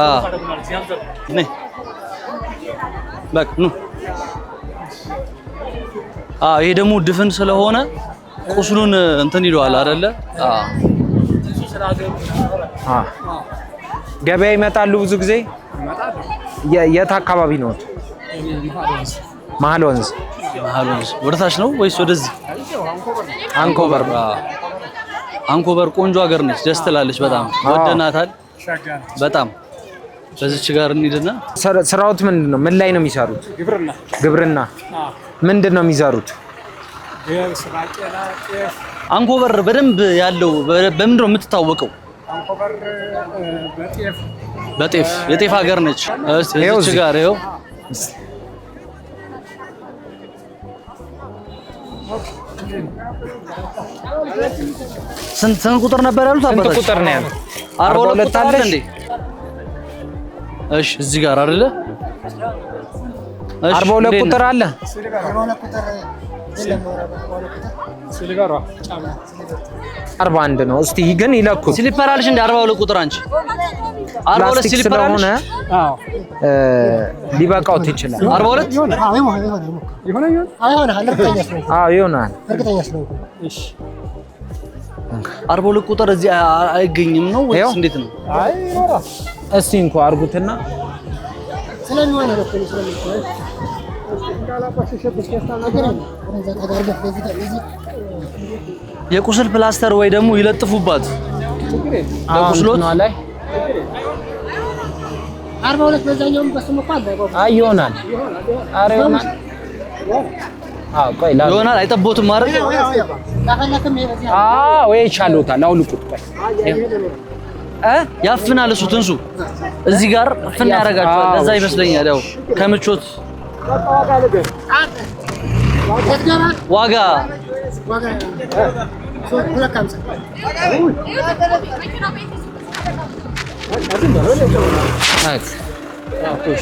ነይ በቃ ኑ ይሄ ደግሞ ድፍን ስለሆነ ቁስሉን እንትን ይለዋል አይደለ? ገበያ ይመጣሉ ብዙ ጊዜ። የት አካባቢ ነው? መሀል ወንዝ ወደ ታች ነው ወይስ ወደዚህ? አንኮበር ቆንጆ ሀገር ነች፣ ደስ ትላለች። በጣም ወደናታል። በጣም በዚች ጋር እንሂድና ስራውት ምንድነው? ምን ላይ ነው የሚሰሩት? ግብርና። ምንድነው የሚሰሩት? አንኮበር በደንብ ያለው በምንድን ነው የምትታወቀው? አንኮበር በጤፍ የጤፍ ሀገር ነች። እዚች ጋር ይኸው ስንት ቁጥር ነበር ያሉት? ስንት ቁጥር ነው ያሉት? 42 ቁጥር አለ እንዴ? እሺ እዚህ ጋር አይደለ? እሺ 42 ቁጥር አለ። ሲልቨሯ 41 ነው። እስቲ ግን ይለኩት። ስሊፐር አለሽ እንዴ? 42 ቁጥር አንቺ 42 ስሊፐር አለሽ? ሊበቃው ይችላል። 42 ይሆናል። እሺ 42 ቁጥር እዚህ አይገኝም ነው ወይስ እንዴት ነው? እስቲ እንኳን አርጉትና የቁስል ፕላስተር ወይ ደግሞ ይለጥፉባት ለቁስሎት ላይ 42 በዛኛውም በስሙ አለ ይሆናል። ኧረ ይሆናል። ቆይ ይሆናል። አይጠቦትም ማለት ወይ ይቻሉታል። አውልቁት። ቆይ ያፍናል። እሱ ትንሱ እዚህ ጋር ፍና ያደርጋቸዋል። ለዛ ይመስለኛል ያው ከምቾት ዋጋ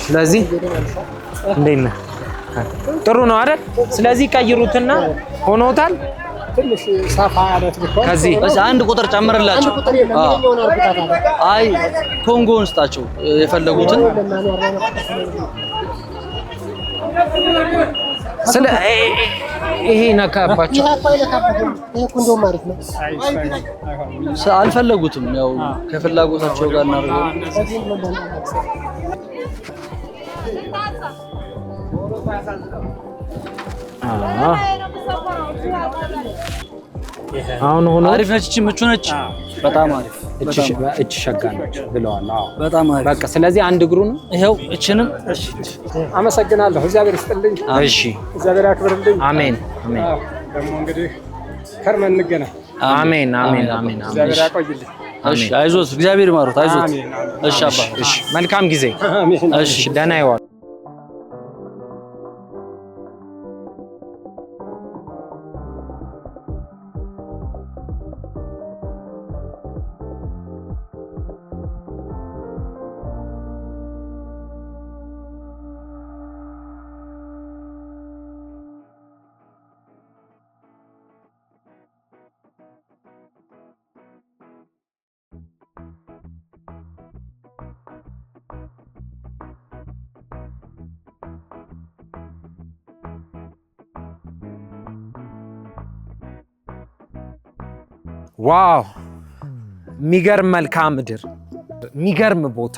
ስለዚህ እንዴት ነህ? ጥሩ ነው አይደል? ስለዚህ ቀይሩትና ሆኖታል። ትንሽ ሰፋ ያለ ትልቆ ከዚህ አንድ ቁጥር ጨምርላቸው። አይ ኮንጎን ስጣቸው የፈለጉትን። ስለ ይሄ ነካባቸው አልፈለጉትም። ያው ከፍላጎታቸው ጋር እናደርጋለን። አሁን ሆኖ አሪፍ ነች። እቺ ምቹ ነች። በጣም አሪፍ እቺ ሸጋ ነች ብለዋል። በጣም አሪፍ። በቃ ስለዚህ አንድ እግሩ ነው ይሄው። እቺንም አመሰግናለሁ። እግዚአብሔር ይስጥልኝ። እሺ እግዚአብሔር ያክብርልኝ። አሜን አሜን። ደግሞ እንግዲህ ከርመን እንገናኝ። አሜን አሜን አሜን። እግዚአብሔር ያቆይልኝ። እሺ አይዞት፣ እግዚአብሔር ይማሩት። አይዞት። እሺ አባ። እሺ መልካም ጊዜ። እሺ ደህና ይዋል። ዋው የሚገርም መልክዓ ምድር፣ የሚገርም ቦታ።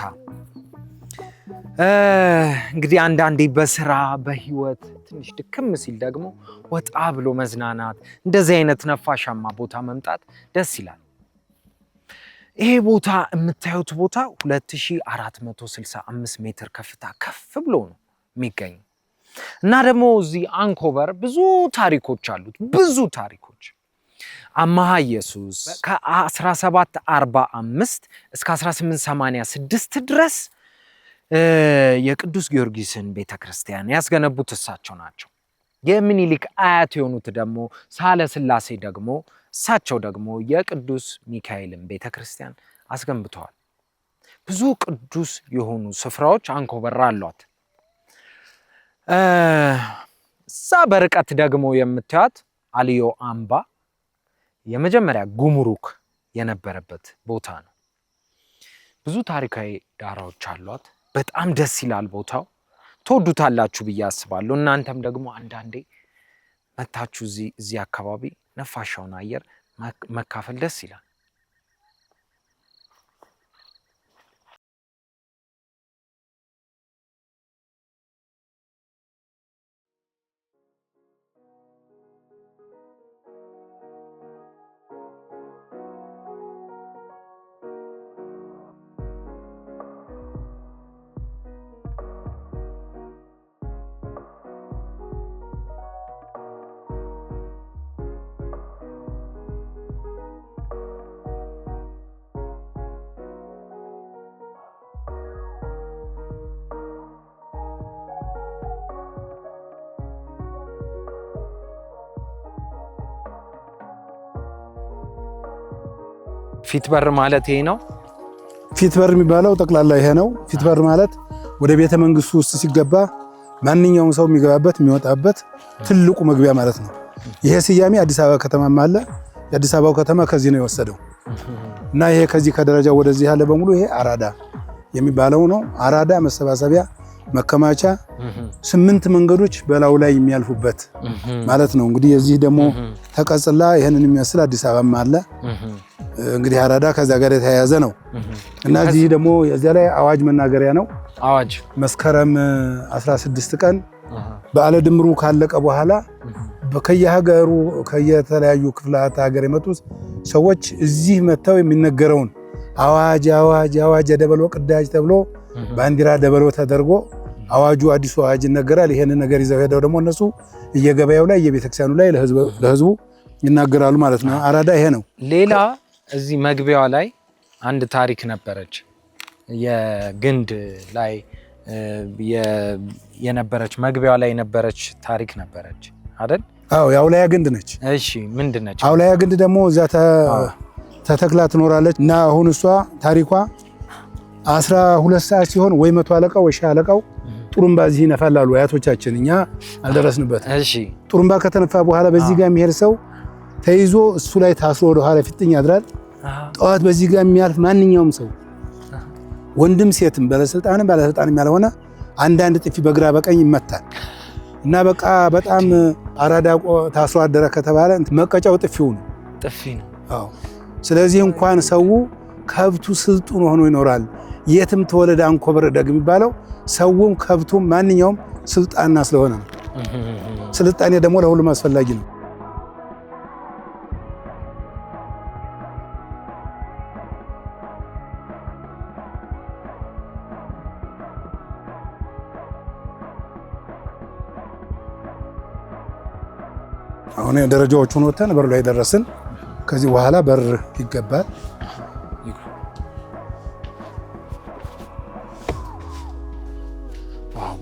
እንግዲህ አንዳንዴ በስራ በህይወት ትንሽ ድክም ሲል ደግሞ ወጣ ብሎ መዝናናት፣ እንደዚህ አይነት ነፋሻማ ቦታ መምጣት ደስ ይላል። ይሄ ቦታ የምታዩት ቦታ 2465 ሜትር ከፍታ ከፍ ብሎ ነው የሚገኘው እና ደግሞ እዚህ አንኮበር ብዙ ታሪኮች አሉት። ብዙ ታሪኮች አማሃ ኢየሱስ ከ1745 እስከ 1886 ድረስ የቅዱስ ጊዮርጊስን ቤተክርስቲያን ያስገነቡት እሳቸው ናቸው። የሚኒሊክ አያት የሆኑት ደግሞ ሳህለ ሥላሴ ደግሞ እሳቸው ደግሞ የቅዱስ ሚካኤልን ቤተክርስቲያን አስገንብተዋል። ብዙ ቅዱስ የሆኑ ስፍራዎች አንኮበር አሏት። እዛ በርቀት ደግሞ የምታዩት አልዮ አምባ የመጀመሪያ ጉምሩክ የነበረበት ቦታ ነው። ብዙ ታሪካዊ ዳራዎች አሏት። በጣም ደስ ይላል ቦታው። ትወዱታላችሁ ብዬ አስባለሁ። እናንተም ደግሞ አንዳንዴ መታችሁ እዚህ አካባቢ ነፋሻውን አየር መካፈል ደስ ይላል። ፊት በር ማለት ይሄ ነው። ፊት በር የሚባለው ጠቅላላ ይሄ ነው። ፊት በር ማለት ወደ ቤተ መንግስቱ ውስጥ ሲገባ ማንኛውም ሰው የሚገባበት የሚወጣበት ትልቁ መግቢያ ማለት ነው። ይሄ ስያሜ አዲስ አበባ ከተማም አለ። የአዲስ አበባው ከተማ ከዚህ ነው የወሰደው እና ይሄ ከዚህ ከደረጃው ወደዚህ ያለ በሙሉ ይሄ አራዳ የሚባለው ነው። አራዳ መሰባሰቢያ መከማቻ 8 መንገዶች በላው ላይ የሚያልፉበት ማለት ነው። እንግዲህ የዚህ ደግሞ ተቀጽላ ይሄንን የሚመስል አዲስ አበባም አለ። እንግዲህ አራዳ ከዛ ጋር የተያያዘ ነው እና እዚህ ደግሞ የዚያ ላይ አዋጅ መናገሪያ ነው። አዋጅ መስከረም 16 ቀን በዓለ ድምሩ ካለቀ በኋላ ከየሀገሩ ከየተለያዩ ክፍላት ሀገር የመጡት ሰዎች እዚህ መጥተው የሚነገረውን አዋጅ አዋጅ አዋጅ ደበሎ ቅዳጅ ተብሎ ባንዲራ ደበሎ ተደርጎ አዋጁ አዲሱ አዋጅ ይነገራል። ይሄንን ነገር ይዘው ሄደው ደግሞ እነሱ እየገበያው ላይ የቤተክርስቲያኑ ላይ ለህዝቡ ይናገራሉ ማለት ነው። አራዳ ይሄ ነው። ሌላ እዚህ መግቢያዋ ላይ አንድ ታሪክ ነበረች። የግንድ ላይ የነበረች መግቢያዋ ላይ የነበረች ታሪክ ነበረች አይደል? አዎ የአውላያ ግንድ ነች። እሺ ምንድነች? አውላያ ግንድ ደግሞ እዛ ተተክላ ትኖራለች እና አሁን እሷ ታሪኳ 12 ሰዓት ሲሆን ወይ 100 አለቃው ወይ ሻህ አለቃው ጡሩምባ እዚህ ይነፋላሉ አያቶቻችን፣ እኛ አልደረስንበት። እሺ ጡሩምባ ከተነፋ በኋላ በዚህ ጋር የሚሄድ ሰው ተይዞ እሱ ላይ ታስሮ ወደ ኋላ ፊጥኝ ያድራል። ጠዋት በዚህ ጋር የሚያልፍ ማንኛውም ሰው ወንድም ሴትም ባለስልጣንም ያልሆነ አንዳንድ ጥፊ በግራ በቀኝ ይመታል እና በቃ በጣም አራዳ ታስሮ አደረ ከተባለ መቀጫው ጥፊው ነው። ጥፊ ነው። አዎ። ስለዚህ እንኳን ሰው ከብቱ ስልጡን ሆኖ ይኖራል። የትም ተወለደ አንኮበር ደግ የሚባለው ሰውም ከብቱም ማንኛውም ስልጣና ስለሆነ ነው። ስልጣኔ ደግሞ ለሁሉም አስፈላጊ ነው። አሁን ደረጃዎቹን ወተን በር ላይ ደረስን። ከዚህ በኋላ በር ይገባል።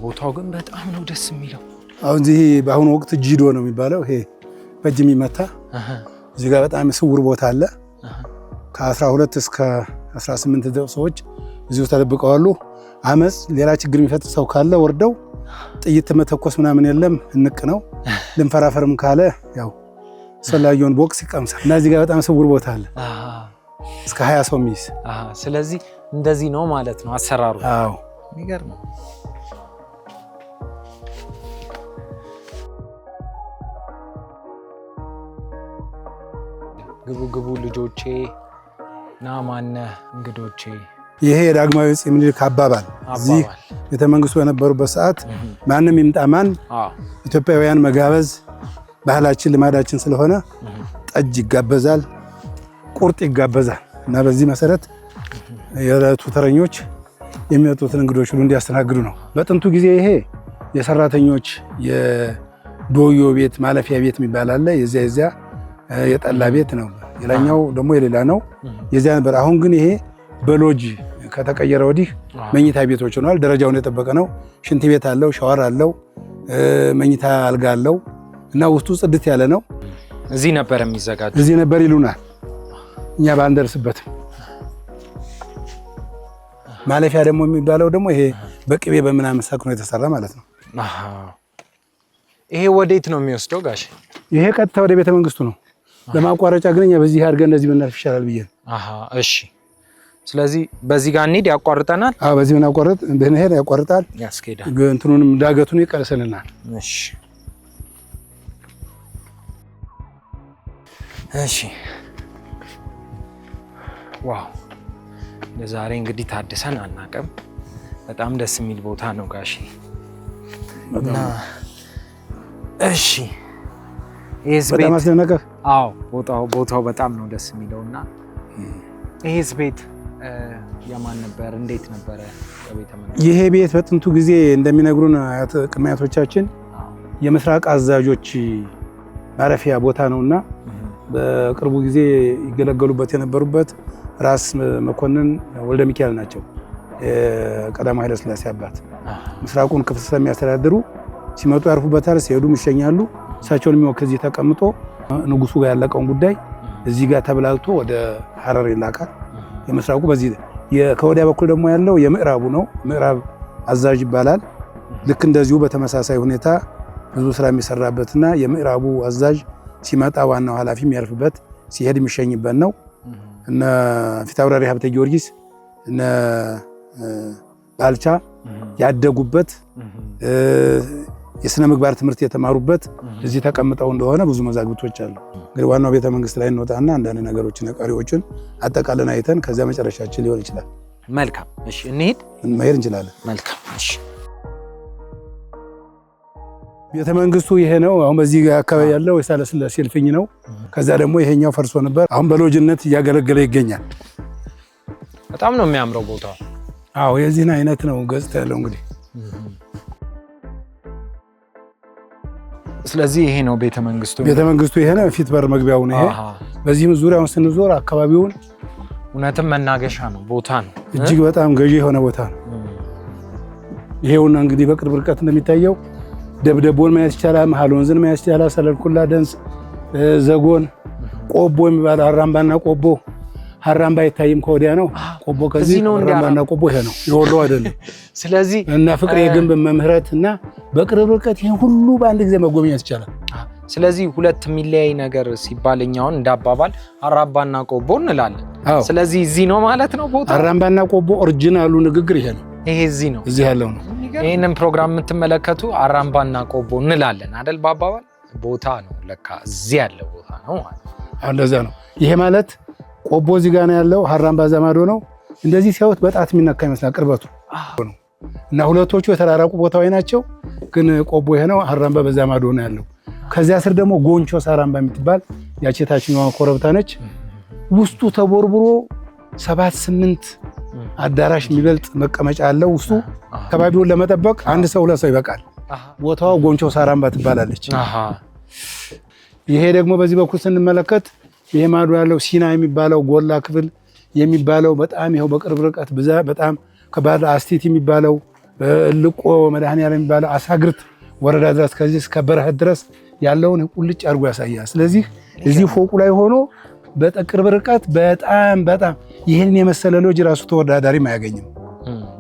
ቦታው ግን በጣም ነው ደስ የሚለው። አሁን እዚህ በአሁኑ ወቅት ጂዶ ነው የሚባለው። ይሄ በእጅ የሚመታ እዚህ ጋር በጣም ስውር ቦታ አለ። ከ12 እስከ 18 ሰዎች እዚሁ ተደብቀዋሉ። አመፅ ሌላ ችግር የሚፈጥር ሰው ካለ ወርደው ጥይት መተኮስ ምናምን የለም፣ እንቅ ነው። ልንፈራፈርም ካለ ያው አስፈላጊውን ቦክስ ይቀምሳል እና እዚህ ጋር በጣም ስውር ቦታ አለ እስከ 20 ሰው የሚይዝ። ስለዚህ እንደዚህ ነው ማለት ነው አሰራሩ። አዎ የሚገርም ነው። ግቡ ግቡ ልጆቼ ና ማነህ እንግዶቼ። ይሄ የዳግማዊ አፄ ምኒልክ አባባል እዚህ ቤተመንግስቱ በነበሩበት ሰዓት ማንም ይምጣ ማን ኢትዮጵያውያን መጋበዝ ባህላችን ልማዳችን ስለሆነ ጠጅ ይጋበዛል፣ ቁርጥ ይጋበዛል እና በዚህ መሰረት የዕለቱ ተረኞች የሚመጡትን እንግዶች ሁሉ እንዲያስተናግዱ ነው። በጥንቱ ጊዜ ይሄ የሰራተኞች የዶዮ ቤት ማለፊያ ቤት የሚባል አለ። የዚያ የጠላ ቤት ነው። ሌላኛው ደግሞ የሌላ ነው። የዚያ ነበር። አሁን ግን ይሄ በሎጅ ከተቀየረ ወዲህ መኝታ ቤቶች ሆነዋል። ደረጃውን የጠበቀ ነው። ሽንት ቤት አለው፣ ሻወር አለው፣ መኝታ አልጋ አለው እና ውስጡ ጽድት ያለ ነው። እዚህ ነበር የሚዘጋጀው። እዚህ ነበር ይሉናል፣ እኛ ባንደርስበትም። ማለፊያ ደግሞ የሚባለው ደግሞ ይሄ በቅቤ በምናምን ሰክኖ የተሰራ ማለት ነው። ይሄ ወዴት ነው የሚወስደው ጋሽ? ይሄ ቀጥታ ወደ ቤተ መንግስቱ ነው። ለማቋረጫ ግን እኛ በዚህ አድርገን እንደዚህ ብናልፍ ይሻላል ብዬ ነው። እሺ፣ ስለዚህ በዚህ ጋር እንሂድ። ያቋርጠናል? አዎ፣ በዚህ ብናቋርጥ ብንሄድ ያቋርጣል፣ ያስኬዳል። እንትኑንም ዳገቱን ይቀርሰልናል። እሺ፣ እሺ ዋው ለዛሬ እንግዲህ ታድሰን አናውቅም። በጣም ደስ የሚል ቦታ ነው ጋሺ እና እሺ ይሄስ ቤት በጣም አስደነቀ? አዎ ቦታው በጣም ነው ደስ የሚለውና ይሄስ ቤት የማን ነበር? እንዴት ነበረ? ይሄ ቤት በጥንቱ ጊዜ እንደሚነግሩን ቅድመ አያቶቻችን የምስራቅ አዛዦች ማረፊያ ቦታ ነውና በቅርቡ ጊዜ ይገለገሉበት የነበሩበት ራስ መኮንን ወልደ ሚካኤል ናቸው። ቀዳማዊ ኃይለ ሥላሴ አባት ምስራቁን ክፍል ስለሚያስተዳድሩ ሲመጡ ያርፉበታል፣ ሲሄዱ ይሸኛሉ። እሳቸውን የሚወክል እዚህ ተቀምጦ ንጉሱ ጋር ያለቀውን ጉዳይ እዚህ ጋር ተብላልቶ ወደ ሐረር ይላካል። የምስራቁ በዚህ ከወዲያ በኩል ደግሞ ያለው የምዕራቡ ነው። ምዕራብ አዛዥ ይባላል። ልክ እንደዚሁ በተመሳሳይ ሁኔታ ብዙ ስራ የሚሰራበትና የምዕራቡ አዛዥ ሲመጣ ዋናው ኃላፊ የሚያርፍበት ሲሄድ የሚሸኝበት ነው። እነ ፊታውራሪ ሀብተ ጊዮርጊስ እነ ባልቻ ያደጉበት የሥነ ምግባር ትምህርት የተማሩበት እዚህ ተቀምጠው እንደሆነ ብዙ መዛግብቶች አሉ። እንግዲህ ዋናው ቤተ መንግስት ላይ እንወጣና አንዳንድ ነገሮችን ቀሪዎችን አጠቃለን አይተን ከዚያ መጨረሻችን ሊሆን ይችላል። መልካም እሺ፣ እንሂድ። መሄድ እንችላለን። መልካም እሺ። ቤተ መንግስቱ ይሄ ነው። አሁን በዚህ አካባቢ ያለው የሳህለ ሥላሴ እልፍኝ ነው። ከዛ ደግሞ ይሄኛው ፈርሶ ነበር። አሁን በሎጅነት እያገለገለ ይገኛል። በጣም ነው የሚያምረው ቦታው። አዎ የዚህን አይነት ነው ገጽታ ያለው እንግዲህ። ስለዚህ ይሄ ነው ቤተ መንግስቱ። ቤተ መንግስቱ ይሄ ነው። ፊት በር መግቢያው ነው ይሄ። በዚህም ዙሪያውን ስንዞር አካባቢውን እውነትም መናገሻ ነው ቦታ ነው። እጅግ በጣም ገዢ የሆነ ቦታ ነው። ይሄውና እንግዲህ በቅርብ ርቀት እንደሚታየው ደብደቦን ማየት ይቻላል። መሀል ወንዝን ማየት ይቻላል። ሰለልኩላ ደንስ፣ ዘጎን፣ ቆቦ የሚባለው ሀራምባና ቆቦ። ሀራምባ አይታይም ከወዲያ ነው። ቆቦ ከዚህ ሀራምባና ቆቦ ይሄ ነው። የወሎ አይደለም። ስለዚህ እና ፍቅሬ ግንብ መምህረት እና በቅርብ ርቀት ይሄን ሁሉ በአንድ ጊዜ መጎብኘት ይቻላል። ስለዚህ ሁለት የሚለያይ ነገር ሲባልኛውን እንዳባባል ሀራምባና ቆቦ እንላለን። ስለዚህ እዚህ ነው ማለት ነው ቦታ። ሀራምባና ቆቦ ኦሪጂናሉ ንግግር ይሄ ነው። ይሄ እዚህ ነው፣ እዚህ ያለው ነው። ይሄንን ፕሮግራም የምትመለከቱ ሀራምባና ቆቦ እንላለን አይደል? በአባባል ቦታ ነው ለካ እዚህ ያለ ቦታ ነው ማለት ነው። እንደዛ ነው። ይሄ ማለት ቆቦ እዚህ ጋር ነው ያለው፣ ሀራምባ እዛ ማዶ ነው። እንደዚህ ሲያዩት በጣት የሚነካ ይመስላል ቅርበቱ ነው። እና ሁለቶቹ የተራራቁ ቦታዎች ናቸው፣ ግን ቆቦ ይሄ ነው፣ ሀራምባ በዛ ማዶ ነው ያለው። ከዚያ ስር ደግሞ ጎንቾ ሳራምባ የምትባል ያቺ ታችኛዋ ኮረብታ ነች። ውስጡ ተቦርብሮ 7-8 አዳራሽ የሚበልጥ መቀመጫ አለው ውስጡ። አካባቢውን ለመጠበቅ አንድ ሰው ሁለት ሰው ይበቃል። ቦታው ጎንቾ ሳራምባ ትባላለች። ይሄ ደግሞ በዚህ በኩል ስንመለከት ይሄ ማዶ ያለው ሲና የሚባለው ጎላ ክፍል የሚባለው በጣም ይኸው በቅርብ ርቀት በጣም ከባድ አስቲት የሚባለው እልቆ መድኃኔዓለም የሚባለው አሳግርት ወረዳ ድረስ ከዚህ እስከ በረሃት ድረስ ያለውን ቁልጭ አድርጎ ያሳያል። ስለዚህ እዚህ ፎቁ ላይ ሆኖ በቅርብ ርቀት በጣም ይህንን የመሰለ ሎጅ ራሱ ተወዳዳሪም አያገኝም።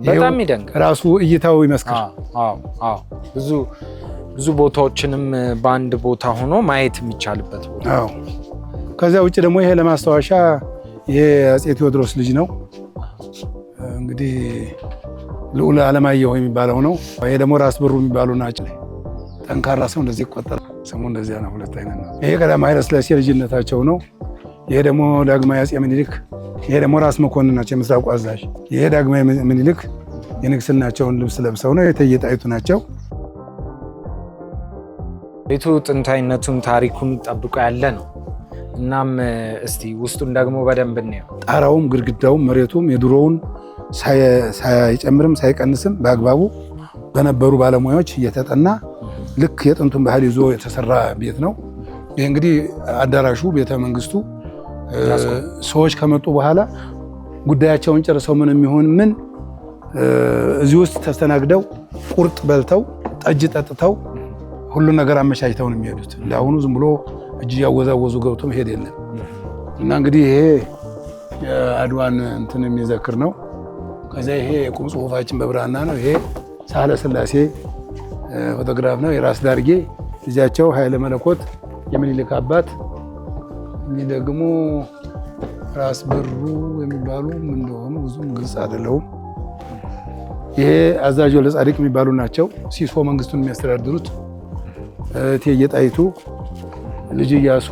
በጣም ይደንቅ ራሱ እይታው ይመስክር። ብዙ ቦታዎችንም በአንድ ቦታ ሆኖ ማየት የሚቻልበት ቦታ። ከዚያ ውጭ ደግሞ ይሄ ለማስታወሻ ይሄ አፄ ቴዎድሮስ ልጅ ነው እንግዲህ ልዑል አለማየሁ የሚባለው ነው። ይሄ ደግሞ ራስ ብሩ የሚባሉ ናቸው። ጠንካራ ሰው እንደዚህ ይቆጠራል። ስሙ እንደዚያ ነው። ሁለት አይነት ነው። ይሄ ቀዳማዊ ኃይለ ሥላሴ ልጅነታቸው ነው። ይሄ ደግሞ ዳግማዊ አፄ ምኒልክ። ይሄ ደግሞ ራስ መኮንን ናቸው የምስራቁ አዛዥ። ይሄ ዳግማዊ ምኒልክ የንግስናቸውን ልብስ ለብሰው ነው። የእቴጌ ጣይቱ ናቸው። ቤቱ ጥንታዊነቱን ታሪኩን ጠብቆ ያለ ነው። እናም እስቲ ውስጡን ደግሞ በደንብ እናየው። ጣራውም ግድግዳውም መሬቱም የድሮውን ሳይጨምርም ሳይቀንስም በአግባቡ በነበሩ ባለሙያዎች እየተጠና ልክ የጥንቱን ባህል ይዞ የተሰራ ቤት ነው። ይህ እንግዲህ አዳራሹ ቤተ መንግስቱ ሰዎች ከመጡ በኋላ ጉዳያቸውን ጨርሰው ምን የሚሆን ምን እዚህ ውስጥ ተስተናግደው ቁርጥ በልተው ጠጅ ጠጥተው ሁሉን ነገር አመቻችተው ነው የሚሄዱት። እንዳሁኑ ዝም ብሎ እጅ ያወዛወዙ ገብቶ መሄድ የለም። እና እንግዲህ ይሄ አድዋን እንትን የሚዘክር ነው። ከዚያ ይሄ የቁም ጽሁፋችን በብራና ነው። ይሄ ሳህለ ሥላሴ ፎቶግራፍ ነው። የራስ ዳርጌ ልጃቸው ኃይለ መለኮት የምኒልክ አባት፣ እኚህ ደግሞ ራስ ብሩ የሚባሉ ምን እንደሆኑ ብዙም ግልጽ አይደለውም። ይሄ አዛዥ ወልደ ጻድቅ የሚባሉ ናቸው። ሲሶ መንግስቱን የሚያስተዳድሩት። እቴጌ ጣይቱ ልጅ ኢያሱ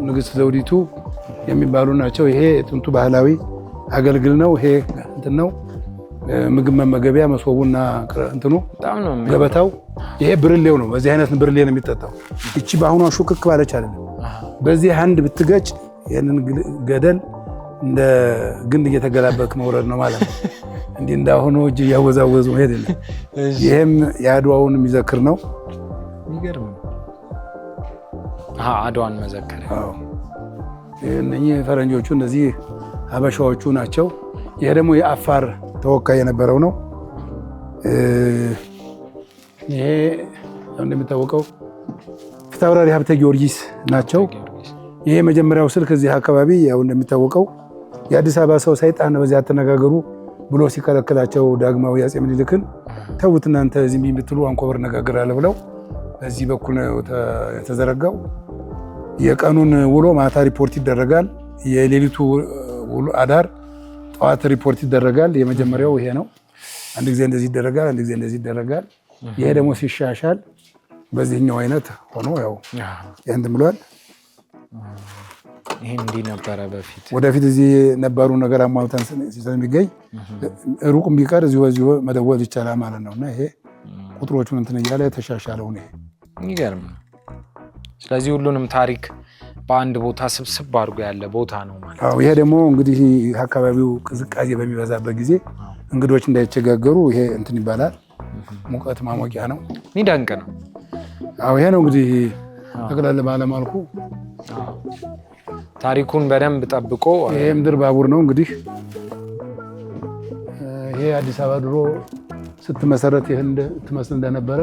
ንግስት ዘውዲቱ የሚባሉ ናቸው። ይሄ ጥንቱ ባህላዊ አገልግል ነው። ይሄ እንትን ነው ምግብ መመገቢያ መሶቡና እንትኑ ገበታው። ይሄ ብርሌው ነው። በዚህ አይነት ብርሌ ነው የሚጠጣው። እቺ በአሁኗ ሹክክ ባለች አይደለም። በዚህ አንድ ብትገጭ ይሄንን ገደል እንደ ግንድ እየተገላበክ መውረድ ነው ማለት ነው። እንዲህ እንዳሁኑ እጅ ያወዛወዙ ሄደ። ይሄም የአድዋውን የሚዘክር ነው። የሚገርም አድዋን መዘከር። አዎ እነኚህ ፈረንጆቹ እነዚህ ሀበሻዎቹ ናቸው። ይሄ ደግሞ የአፋር ተወካይ የነበረው ነው። ይሄ እንደሚታወቀው ፊታውራሪ ሀብተ ጊዮርጊስ ናቸው። ይሄ መጀመሪያው ስልክ እዚህ አካባቢ ያው እንደሚታወቀው የአዲስ አበባ ሰው ሰይጣን ነው በዚህ አተነጋገሩ ብሎ ሲከለክላቸው ዳግማዊ አፄ ምኒልክን ተውት እናንተ እዚህ የምትሉ አንኮበር ነጋገራለ ብለው በዚህ በኩል ነው የተዘረጋው። የቀኑን ውሎ ማታ ሪፖርት ይደረጋል። የሌሊቱ ውሎ አዳር ጠዋት ሪፖርት ይደረጋል። የመጀመሪያው ይሄ ነው። አንድ ጊዜ እንደዚህ ይደረጋል፣ አንድ ጊዜ እንደዚህ ይደረጋል። ይሄ ደግሞ ሲሻሻል በዚህኛው አይነት ሆኖ ያው እንትን ብሏል። ይሄ እንዲህ ነበረ በፊት። ወደፊት እዚህ ነባሩ ነገር አሟልተን ስለሚገኝ ሩቁም ቢቀር እዚሁ መደወል ይቻላል ማለት ነው። እና ይሄ ቁጥሮቹን እንትን እያለ ተሻሻለው ነው። የሚገርም ነው። ስለዚህ ሁሉንም ታሪክ በአንድ ቦታ ስብስብ አድርጎ ያለ ቦታ ነው ማለት ነው። ይሄ ደግሞ እንግዲህ አካባቢው ቅዝቃዜ በሚበዛበት ጊዜ እንግዶች እንዳይቸጋገሩ ይሄ እንትን ይባላል። ሙቀት ማሞቂያ ነው። የሚደንቅ ነው። ይሄ ነው እንግዲህ ጠቅላላ ባለማልኩ ታሪኩን በደንብ ጠብቆ ይሄ ምድር ባቡር ነው እንግዲህ። ይሄ አዲስ አበባ ድሮ ስትመሰረት ይሄን ትመስል እንደነበረ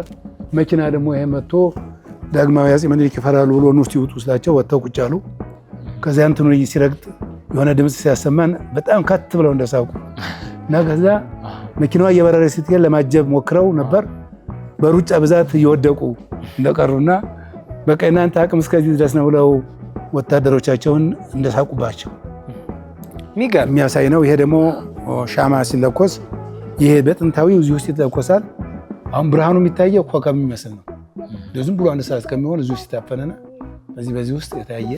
መኪና ደግሞ ይሄ መጥቶ ዳግማዊ አፄ ምኒልክ ይፈራሉ ብሎ ንስቲ ውጡ ስላቸው ወጥተው ቁጭ አሉ። ከዚያ እንትኑ ሲረግጥ የሆነ ድምፅ ሲያሰማን በጣም ከት ብለው እንደሳቁ እና ከዛ መኪናዋ እየበረረ ስትሄድ ለማጀብ ሞክረው ነበር። በሩጫ ብዛት እየወደቁ እንደቀሩና በቃ እናንተ አቅም እስከዚህ ድረስ ነው ብለው ወታደሮቻቸውን እንደሳቁባቸው የሚያሳይ ነው። ይሄ ደግሞ ሻማ ሲለኮስ ይሄ በጥንታዊው እዚህ ውስጥ ይለኮሳል። አሁን ብርሃኑ የሚታየው ኮከብ የሚመስል ነው። ዝም ብሎ አንድ ሰዓት ከሚሆን እዚህ ውስጥ ይታፈነና በዚህ ውስጥ የታየ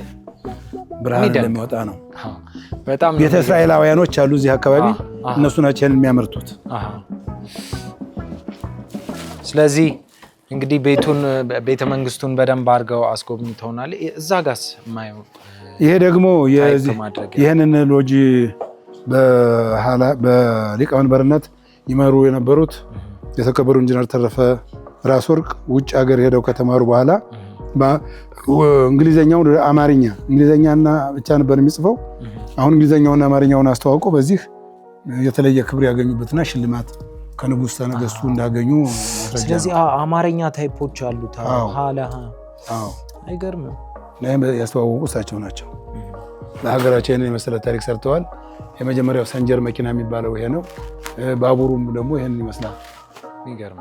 ብርሃን እንደሚወጣ ነው። በጣም ቤተ እስራኤላውያኖች አሉ እዚህ አካባቢ፣ እነሱ ናቸው የሚያመርቱት። ስለዚህ እንግዲህ ቤተ መንግስቱን በደንብ አድርገው አስጎብኝተውናል። እዛ ጋርስ የማየው ይሄ ደግሞ ይህንን ሎጂ በሊቀመንበርነት ይመሩ የነበሩት የተከበሩ ኢንጂነር ተረፈ ራስ ወርቅ ውጭ ሀገር ሄደው ከተማሩ በኋላ እንግሊዘኛውን ወደ አማርኛ እንግሊዘኛና ብቻ ነበር የሚጽፈው። አሁን እንግሊዘኛውና አማርኛውን አስተዋውቀው በዚህ የተለየ ክብር ያገኙበትና ሽልማት ከንጉሥ ነገሥቱ እንዳገኙ። ስለዚህ አማርኛ ታይፖች አሉት። አይገርምም? ያስተዋወቁ እሳቸው ናቸው። ለሀገራቸው ይህንን የመሰለ ታሪክ ሰርተዋል። የመጀመሪያው ሰንጀር መኪና የሚባለው ይሄ ነው። ባቡሩም ደግሞ ይህንን ይመስላል። የሚገርም።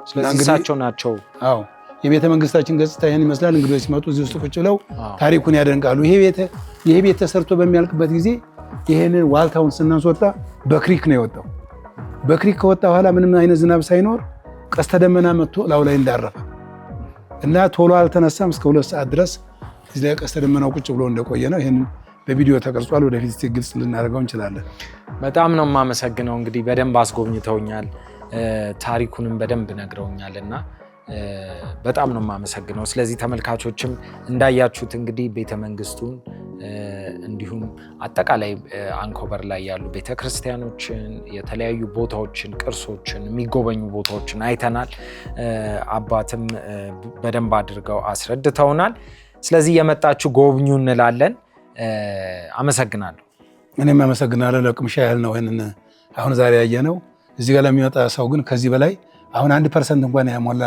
ስለዚህ እሳቸው ናቸው። የቤተ መንግስታችን ገጽታ ይህን ይመስላል። እንግዲህ ሲመጡ እዚህ ውስጥ ቁጭ ብለው ታሪኩን ያደንቃሉ። ይሄ ቤት ተሰርቶ በሚያልቅበት ጊዜ ይሄንን ዋልታውን ስናስወጣ በክሪክ ነው የወጣው። በክሪክ ከወጣ በኋላ ምንም አይነት ዝናብ ሳይኖር ቀስተ ደመና መጥቶ ላዩ ላይ እንዳረፈ እና ቶሎ አልተነሳም። እስከ 2 ሰዓት ድረስ እዚህ ላይ ቀስተ ደመናው ቁጭ ብሎ እንደቆየ ነው። ይሄንን በቪዲዮ ተቀርጿል። ወደፊት ግልጽ ልናደርገው እንችላለን። በጣም ነው የማመሰግነው። እንግዲህ በደንብ አስጎብኝተውኛል፣ ታሪኩንም በደንብ ነግረውኛል እና በጣም ነው የማመሰግነው። ስለዚህ ተመልካቾችም እንዳያችሁት እንግዲህ ቤተመንግስቱን እንዲሁም አጠቃላይ አንኮበር ላይ ያሉ ቤተክርስቲያኖችን፣ የተለያዩ ቦታዎችን፣ ቅርሶችን፣ የሚጎበኙ ቦታዎችን አይተናል። አባትም በደንብ አድርገው አስረድተውናል። ስለዚህ የመጣችሁ ጎብኙ እንላለን። አመሰግናለሁ። እኔም አመሰግናለሁ። ለቅምሻ ያህል ነው ይሄንን አሁን ዛሬ ያየነው። እዚህ ጋር ለሚመጣ ሰው ግን ከዚህ በላይ አሁን 1% እንኳን ያሞላ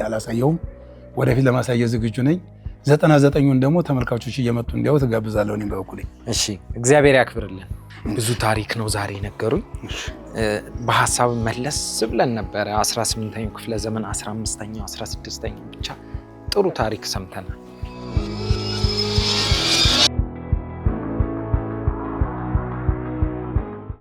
አላሳየውም። ወደፊት ለማሳየት ዝግጁ ነኝ። 99ን ደግሞ ተመልካቾች እየመጡ እንዲያው ተጋብዛለሁ። እኔም በበኩሌ እሺ፣ እግዚአብሔር ያክብርልን። ብዙ ታሪክ ነው ዛሬ ነገሩኝ። በሐሳብ መለስ ብለን ነበረ 18ኛው ክፍለ ዘመን 15ኛው 16ኛው ብቻ ጥሩ ታሪክ ሰምተናል።